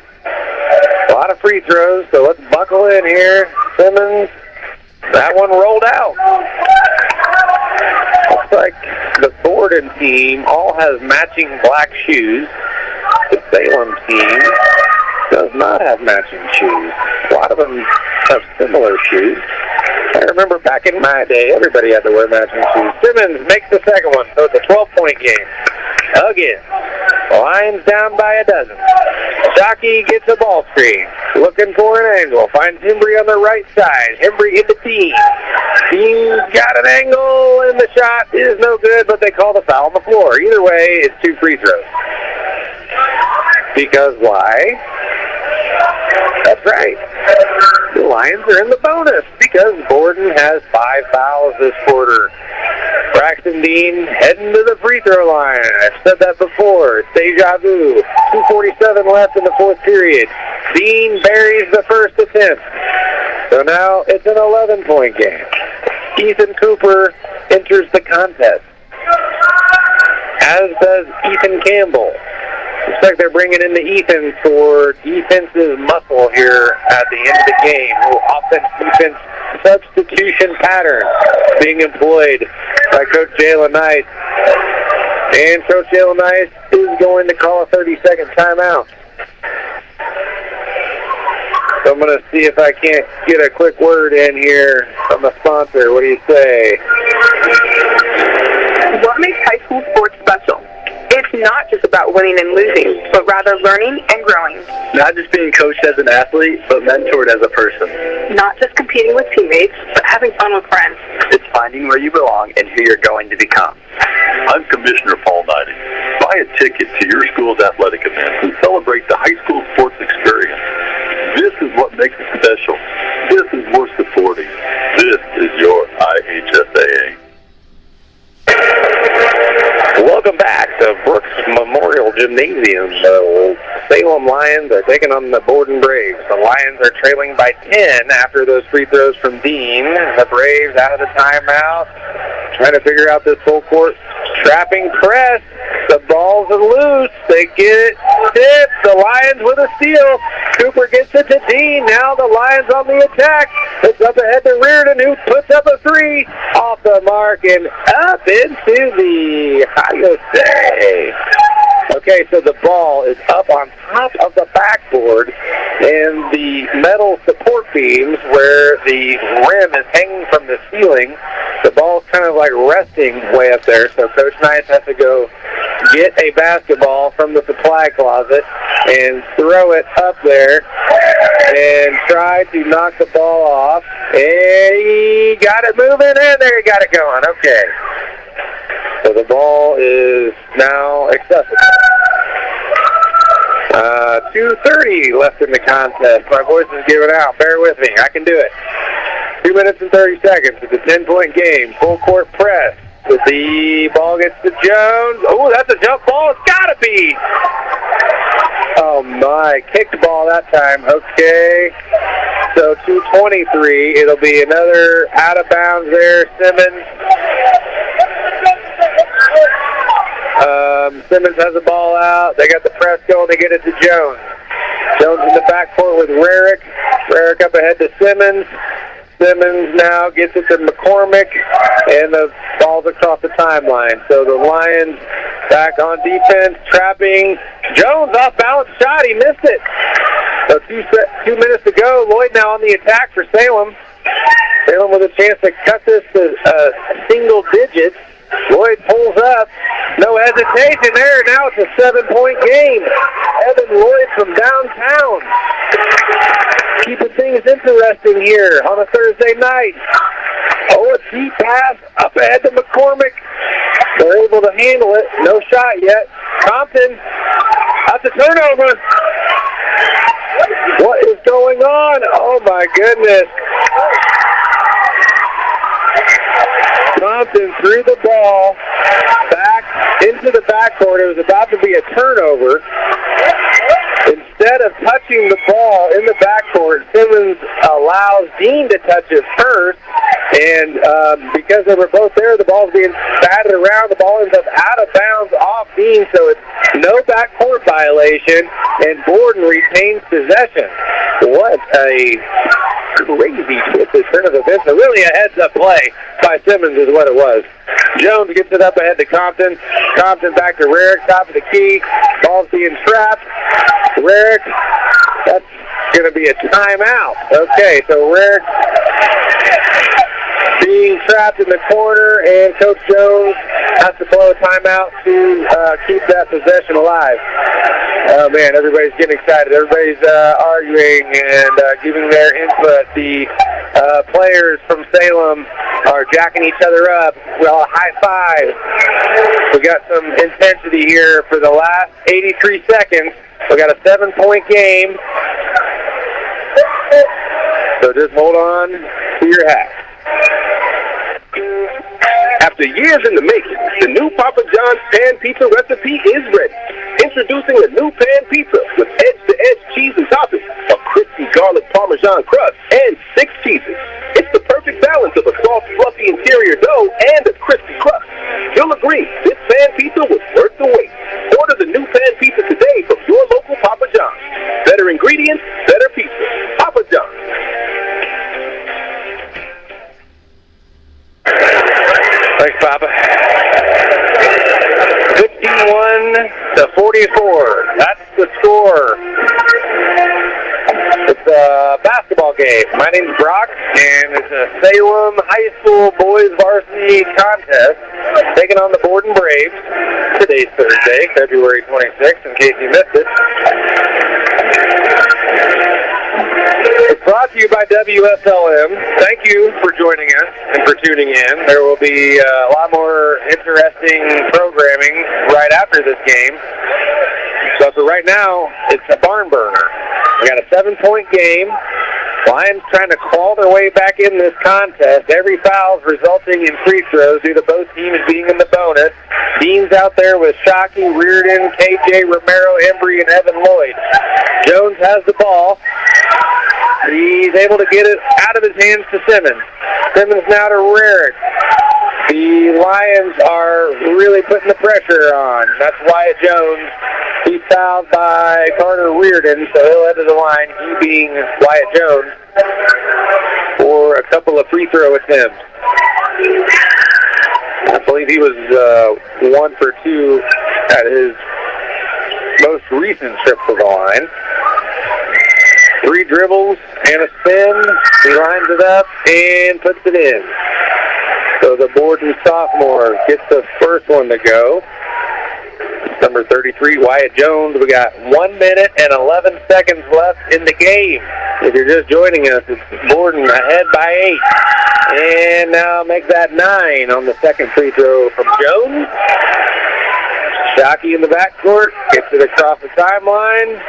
A lot of free throws, so let's buckle in here. Simmons, that one rolled out. Looks like the Borden team all has matching black shoes. The Salem team does not have matching shoes. A lot of them have similar shoes. I remember back in my day, everybody had to wear matching shoes. Simmons makes the second one, so it's a 12-point game. Again, Lions down by a dozen. Jockey gets a ball screen. Looking for an angle. Finds Hembry on the right side. Hembry into Dean. Dean's got an angle, and the shot is no good, but they call the foul on the floor. Either way, it's 2 free throws. Because why? That's right. The Lions are in the bonus because Borden has 5 fouls this quarter. Braxton Dean heading to the free throw line. I've said that before. Deja vu. 2:47 left in the 4th period. Dean buries the first attempt. So now it's an 11-point game. Ethan Cooper enters the contest, as does Ethan Campbell. Looks like they're bringing in the Ethan for defensive muscle here at the end of the game. Offense-defense substitution pattern being employed by Coach Jalen Nice. And Coach Jalen Nice is going to call a 30-second timeout. So I'm going to see if I can't get a quick word in here from the sponsor. What do you say? What makes high school sports special? It's not just about winning and losing, but rather learning and growing. Not just being coached as an athlete, but mentored as a person. Not just competing with teammates, but having fun with friends. It's finding where you belong and who you're going to become. I'm Commissioner Paul Knighting. Buy a ticket to your school's athletic events and celebrate the high school sports experience. This is what makes it special. This is worth supporting. This is your IHSAA. Welcome back to Brooks Memorial Gymnasium. The Salem Lions are taking on the Borden Braves. The Lions are trailing by 10 after those free throws from Dean. The Braves out of the timeout, trying to figure out this full court trapping press. The balls are loose. They get it tipped. The Lions with a steal. Cooper gets it to Dean. Now the Lions on the attack. It's up ahead to Reardon, who puts up a 3 off the mark and up into the, how do you say? Okay, so the ball is up on top of the backboard, and the metal support beams where the rim is hanging from the ceiling, the ball's kind of like resting way up there, so Coach Nice has to go get a basketball from the supply closet and throw it up there and try to knock the ball off. And he got it moving, and there he got it going. Okay. So the ball is now accessible. 2:30 left in the contest. My voice is giving out. Bear with me. I can do it. 2 minutes and 30 seconds. It's a 10-point game. Full court press. The ball gets to Jones. Oh, that's a jump ball. It's got to be. Oh, my. Kicked the ball that time. Okay. So 2:23. It'll be another out of bounds there. Simmons. Simmons has the ball out. They got the press going. They get it to Jones. Jones in the backcourt with Rarick. Rarick up ahead to Simmons. Simmons now gets it to McCormick, and the ball's across the timeline. So the Lions back on defense, trapping. Jones off balance shot. He missed it. So 2 minutes to go. Lloyd now on the attack for Salem. Salem with a chance to cut this to single digits. Lloyd pulls up. No hesitation there. Now it's a 7-point game. Evan Lloyd from downtown. Keeping things interesting here on a Thursday night. Oh, a deep pass up ahead to McCormick. They're able to handle it. No shot yet. Compton. That's a turnover. What is going on? Oh, my goodness. Compton threw the ball back into the backcourt. It was about to be a turnover. Instead of touching the ball in the backcourt, Simmons allows Dean to touch it first. And because they were both there, the ball's being batted around. The ball ends up out of bounds off Dean, so it's no backcourt violation, and Borden retains possession. What a crazy twisted turn of events. Really a heads-up play by Simmons is what it was. Jones gets it up ahead to Compton. Compton back to Rarick, top of the key. Ball's being trapped. Rarick, that's going to be a timeout. Okay, so Rarick being trapped in the corner, and Coach Jones has to blow a timeout to keep that possession alive. Oh, man, everybody's getting excited. Everybody's arguing and giving their input. The players from Salem are jacking each other up. Well, high five. We got some intensity here for the last 83 seconds. We got a 7-point game. So just hold on to your hat. After years in the making, the new Papa John's Pan Pizza recipe is ready. Introducing the new Pan Pizza with edge-to-edge cheese and toppings, a crispy garlic Parmesan crust, and 6 cheeses. It's the perfect balance of a soft, fluffy interior dough and a crispy crust. You'll agree, this Pan Pizza was worth the wait. Order the new Pan Pizza today from your local Papa John's. Better ingredients, better pizza. Papa John's. Thanks, Papa. 51-44. That's the score. It's a basketball game. My name's Brock, and it's a Salem High School boys varsity contest taking on the Borden Braves. Today's Thursday, February 26th, in case you missed it. It's brought to you by WSLM. Thank you for joining us and for tuning in. There will be a lot more interesting programming right after this game. So for right now, it's a barn burner. We got a 7-point game. Lions trying to claw their way back in this contest. Every foul is resulting in free throws due to both teams being in the bonus. Dean's out there with Shockey, Reardon, KJ, Romero, Embry, and Evan Lloyd. Jones has the ball. He's able to get it out of his hands to Simmons. Simmons now to Rarick. The Lions are really putting the pressure on. That's Wyatt Jones. He's fouled by Carter Reardon, so he'll head to the line, he being Wyatt Jones, for a couple of free throw attempts. I believe he was 1 for 2 at his most recent trip to the line. 3 dribbles and a spin. He lines it up and puts it in. So the Borden sophomore gets the first one to go. Number 33, Wyatt Jones. We got 1 minute and 11 seconds left in the game. If you're just joining us, it's Borden ahead by 8. And now make that 9 on the second free throw from Jones. Shockey in the backcourt, gets it across the timeline.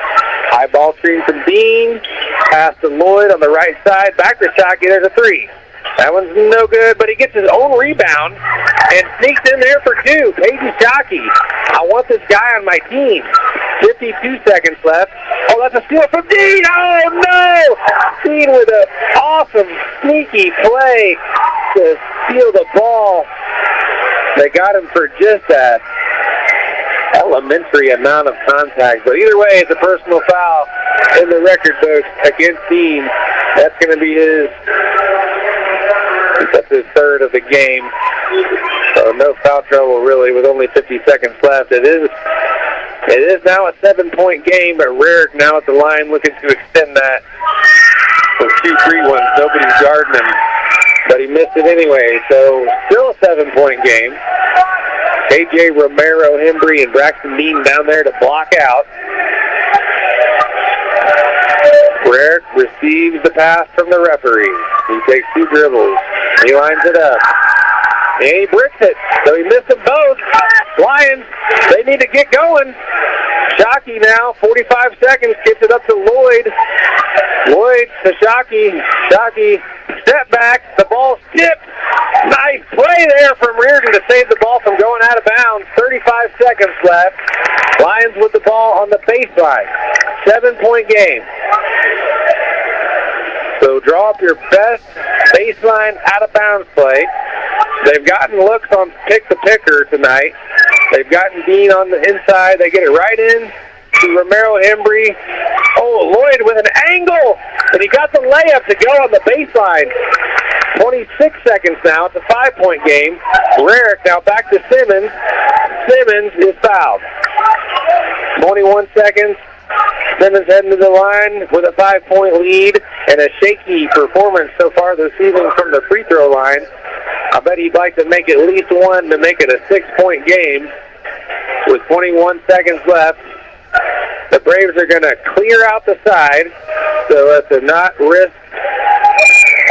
High ball screen from Dean. Pass to Lloyd on the right side. Back to Shockey, there's a 3. That one's no good, but he gets his own rebound and sneaks in there for 2. Peyton Shockey. I want this guy on my team. 52 seconds left. Oh, that's a steal from Dean. Oh, no! Dean with an awesome, sneaky play to steal the ball. They got him for just that elementary amount of contact. But either way, it's a personal foul in the record book against Dean. That's going to be his... That's his third of the game. So no foul trouble really with only 50 seconds left. It is now a 7-point game, but Rarick now at the line looking to extend that with 2 free ones. Nobody's guarding him, but he missed it anyway. So still a 7-point game. KJ, Romero, Embry, and Braxton Dean down there to block out. Rarick receives the pass from the referee. He takes 2 dribbles. He lines it up. And he bricks it. So he missed them both. Lions, they need to get going. Shockey now, 45 seconds, gets it up to Lloyd. Lloyd to Shockey. Shockey, step back. The ball tipped. Nice play there from Reardon to save the ball from going out of bounds. 35 seconds left. Lions with the ball on the baseline. 7-point game. So draw up your best baseline out-of-bounds play. They've gotten looks on pick-the-picker tonight. They've gotten Dean on the inside. They get it right in to Romero Embry. Oh, Lloyd with an angle, and he got the layup to go on the baseline. 26 seconds now. It's a 5-point game. Rarick now back to Simmons. Simmons is fouled. 21 seconds. Simmons heading to the line with a 5-point lead and a shaky performance so far this evening from the free throw line. I bet he'd like to make at least one to make it a 6-point game with 21 seconds left. Braves are going to clear out the side so as to not risk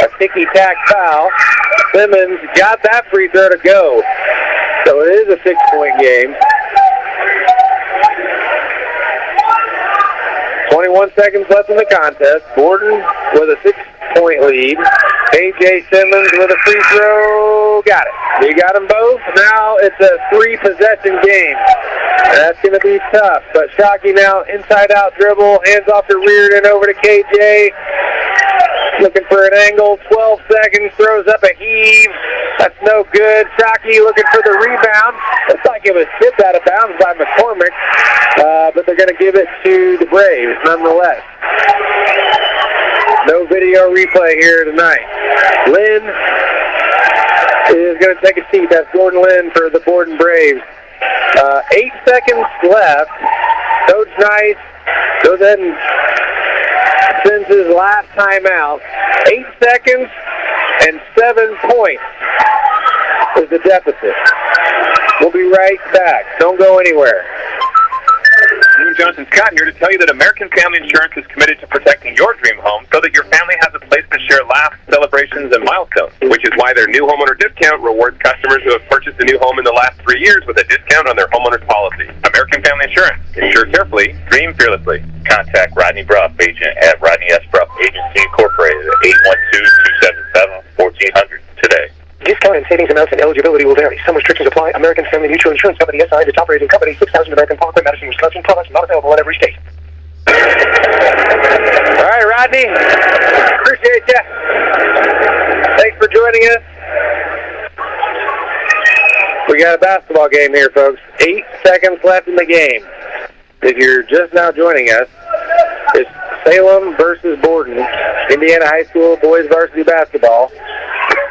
a ticky-tack foul. Simmons got that free throw to go. So it is a 6-point game. 21 seconds left in the contest. Borden with a 6-point lead. A.J. Simmons with a free throw. Got it. We got them both. Now it's a 3-possession game. That's going to be tough. But Shockey now inside-out dribble. Hands off to Reardon over to KJ. Looking for an angle. 12 seconds. Throws up a heave. That's no good. Shockey looking for the rebound. Looks like it was tipped out of bounds by McCormick. But they're going to give it to the Braves nonetheless. No video replay here tonight. Lynn is going to take a seat. That's Gordon Lynn for the Borden Braves. 8 seconds left. Coach Nice goes ahead and sends his last timeout. 8 seconds and 7 points is the deficit. We'll be right back. Don't go anywhere. Johnson Scott here to tell you that American Family Insurance is committed to protecting your dream home so that your family has a place to share laughs, celebrations, and milestones, which is why their new homeowner discount rewards customers who have purchased a new home in the last 3 years with a discount on their homeowner's policy. American Family Insurance. Insure carefully, dream fearlessly. Contact Rodney Bruff, agent at Rodney S. Bruff Agency Incorporated at 812-277-1400 today. Discount and savings amounts and eligibility will vary. Some restrictions apply. American Family Mutual Insurance Company, SI, the top rating company, 6,000 American Parkway, Madison, Wisconsin. Products not available in every state. All right, Rodney. Appreciate you. Thanks for joining us. We got a basketball game here, folks. 8 seconds left in the game. If you're just now joining us, it's Salem versus Borden, Indiana High School boys varsity basketball.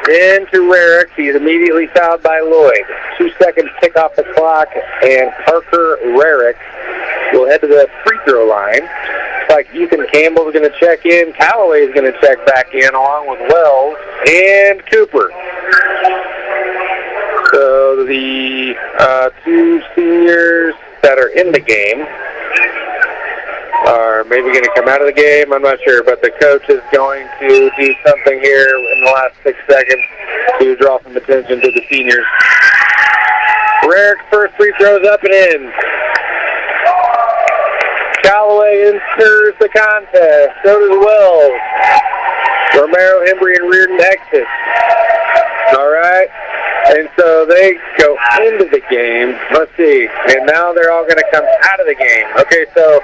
Into Rarick. He's immediately fouled by Lloyd. 2 seconds tick off the clock, and Parker Rarick will head to the free throw line. Looks like Ethan Campbell is going to check in. Callaway is going to check back in along with Wells and Cooper. So the 2 seniors that are in the game are maybe going to come out of the game. I'm not sure, but the coach is going to do something here in the last 6 seconds to draw some attention to the seniors. Rarick's first free throw's up and in. Callaway enters the contest. So does Wells. Romero, Hembry, and Reardon exit. All right. And so they go into the game. Let's see. And now they're all going to come out of the game. Okay, so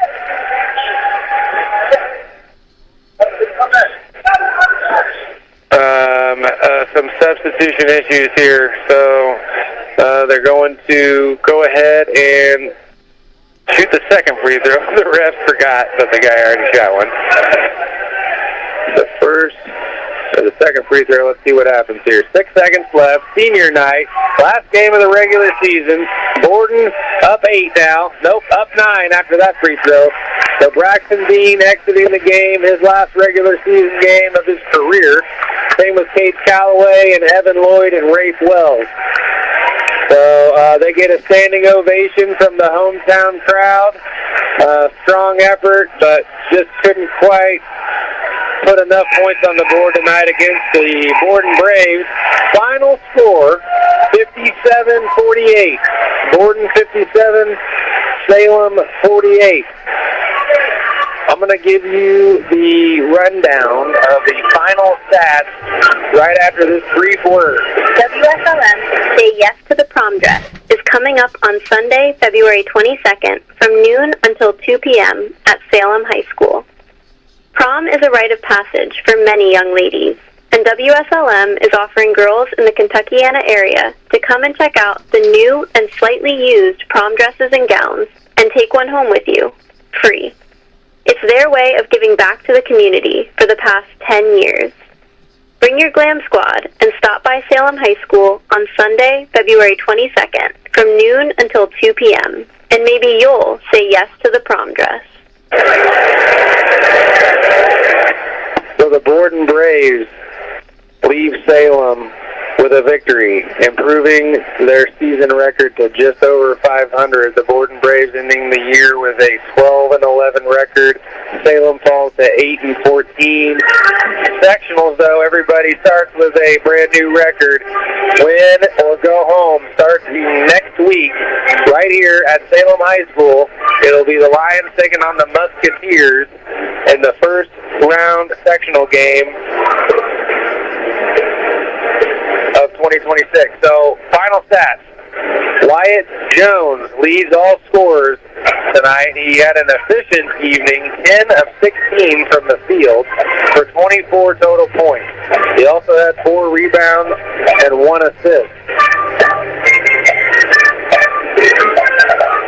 some substitution issues here. So they're going to go ahead and shoot the second free throw. The ref forgot that the guy already shot one. The second free throw, let's see what happens here. 6 seconds left, senior night, last game of the regular season. Borden up 8 now. Nope, up 9 after that free throw. So Braxton Dean exiting the game, his last regular season game of his career. Same with Cade Callaway and Evan Lloyd and Rafe Wells. So they get a standing ovation from the hometown crowd. Strong effort, but just couldn't quite put enough points on the board tonight against the Borden Braves. Final score, 57-48. Borden 57, Salem 48. I'm going to give you the rundown of the final stats right after this brief word. WSLM Say Yes to the Prom Dress is coming up on Sunday, February 22nd from noon until 2 p.m. at Salem High School. Prom is a rite of passage for many young ladies, and WSLM is offering girls in the Kentuckiana area to come and check out the new and slightly used prom dresses and gowns and take one home with you, free. It's their way of giving back to the community for the past 10 years. Bring your glam squad and stop by Salem High School on Sunday, February 22nd from noon until 2 p.m. And maybe you'll say yes to the prom dress. So the Borden Braves leave Salem with a victory, improving their season record to just over 500. The Borden Braves ending the year with a 12-11 record. Salem falls to 8-14. Sectionals, though, everybody starts with a brand new record. Win or go home starts next week right here at Salem High School. It'll be the Lions taking on the Musketeers in the first round sectional game of 2026. So, final stats. Wyatt Jones leads all scorers tonight. He had an efficient evening, 10 of 16 from the field for 24 total points. He also had 4 rebounds and 1 assist.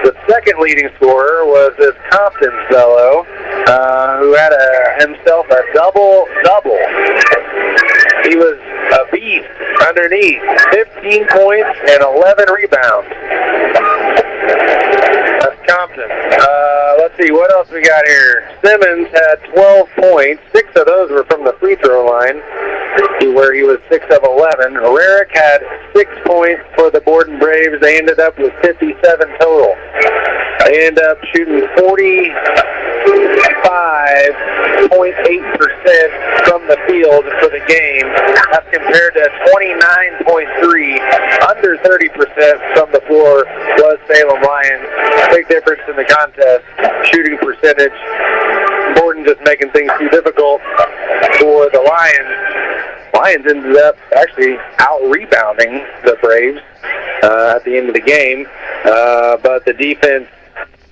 The second leading scorer was this Compton fellow who had himself a double-double. He was a beast underneath, 15 points and 11 rebounds. That's Compton. Let's see, what else we got here? Simmons had 12 points. 6 of those were from the free throw line, where he was 6 of 11. Herrick had 6 points for the Borden Braves. They ended up with 57 total. They ended up shooting 45.8% from the field for the game. That's compared to 29.3%, under 30% from the floor was Salem Lions. Big difference in the contest. Shooting percentage. Borden just making things too difficult for the Lions. Lions ended up actually out-rebounding the Braves at the end of the game. But the defense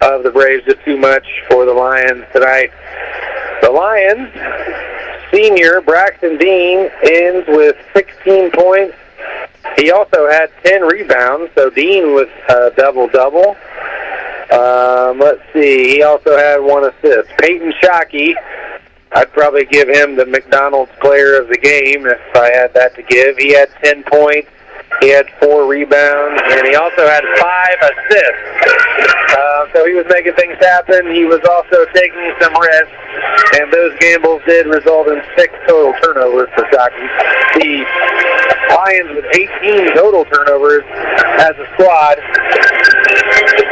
of the Braves just too much for the Lions tonight. The Lions, senior Braxton Dean ends with 16 points. He also had 10 rebounds, so Dean was double-double. Let's see, he also had 1 assist. Peyton Shockey, I'd probably give him the McDonald's player of the game if I had that to give. He had 10 points. He had 4 rebounds, and he also had 5 assists. So he was making things happen. He was also taking some risks, and those gambles did result in 6 total turnovers for Shockey. The Lions with 18 total turnovers as a squad.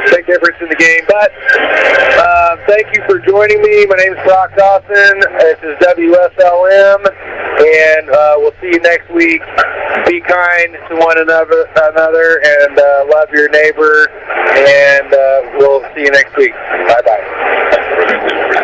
Big difference in the game. But thank you for joining me. My name is Brock Dawson. This is WSLM, and we'll see you next week. Be kind to one another and love your neighbor, and we'll see you next week. Bye-bye.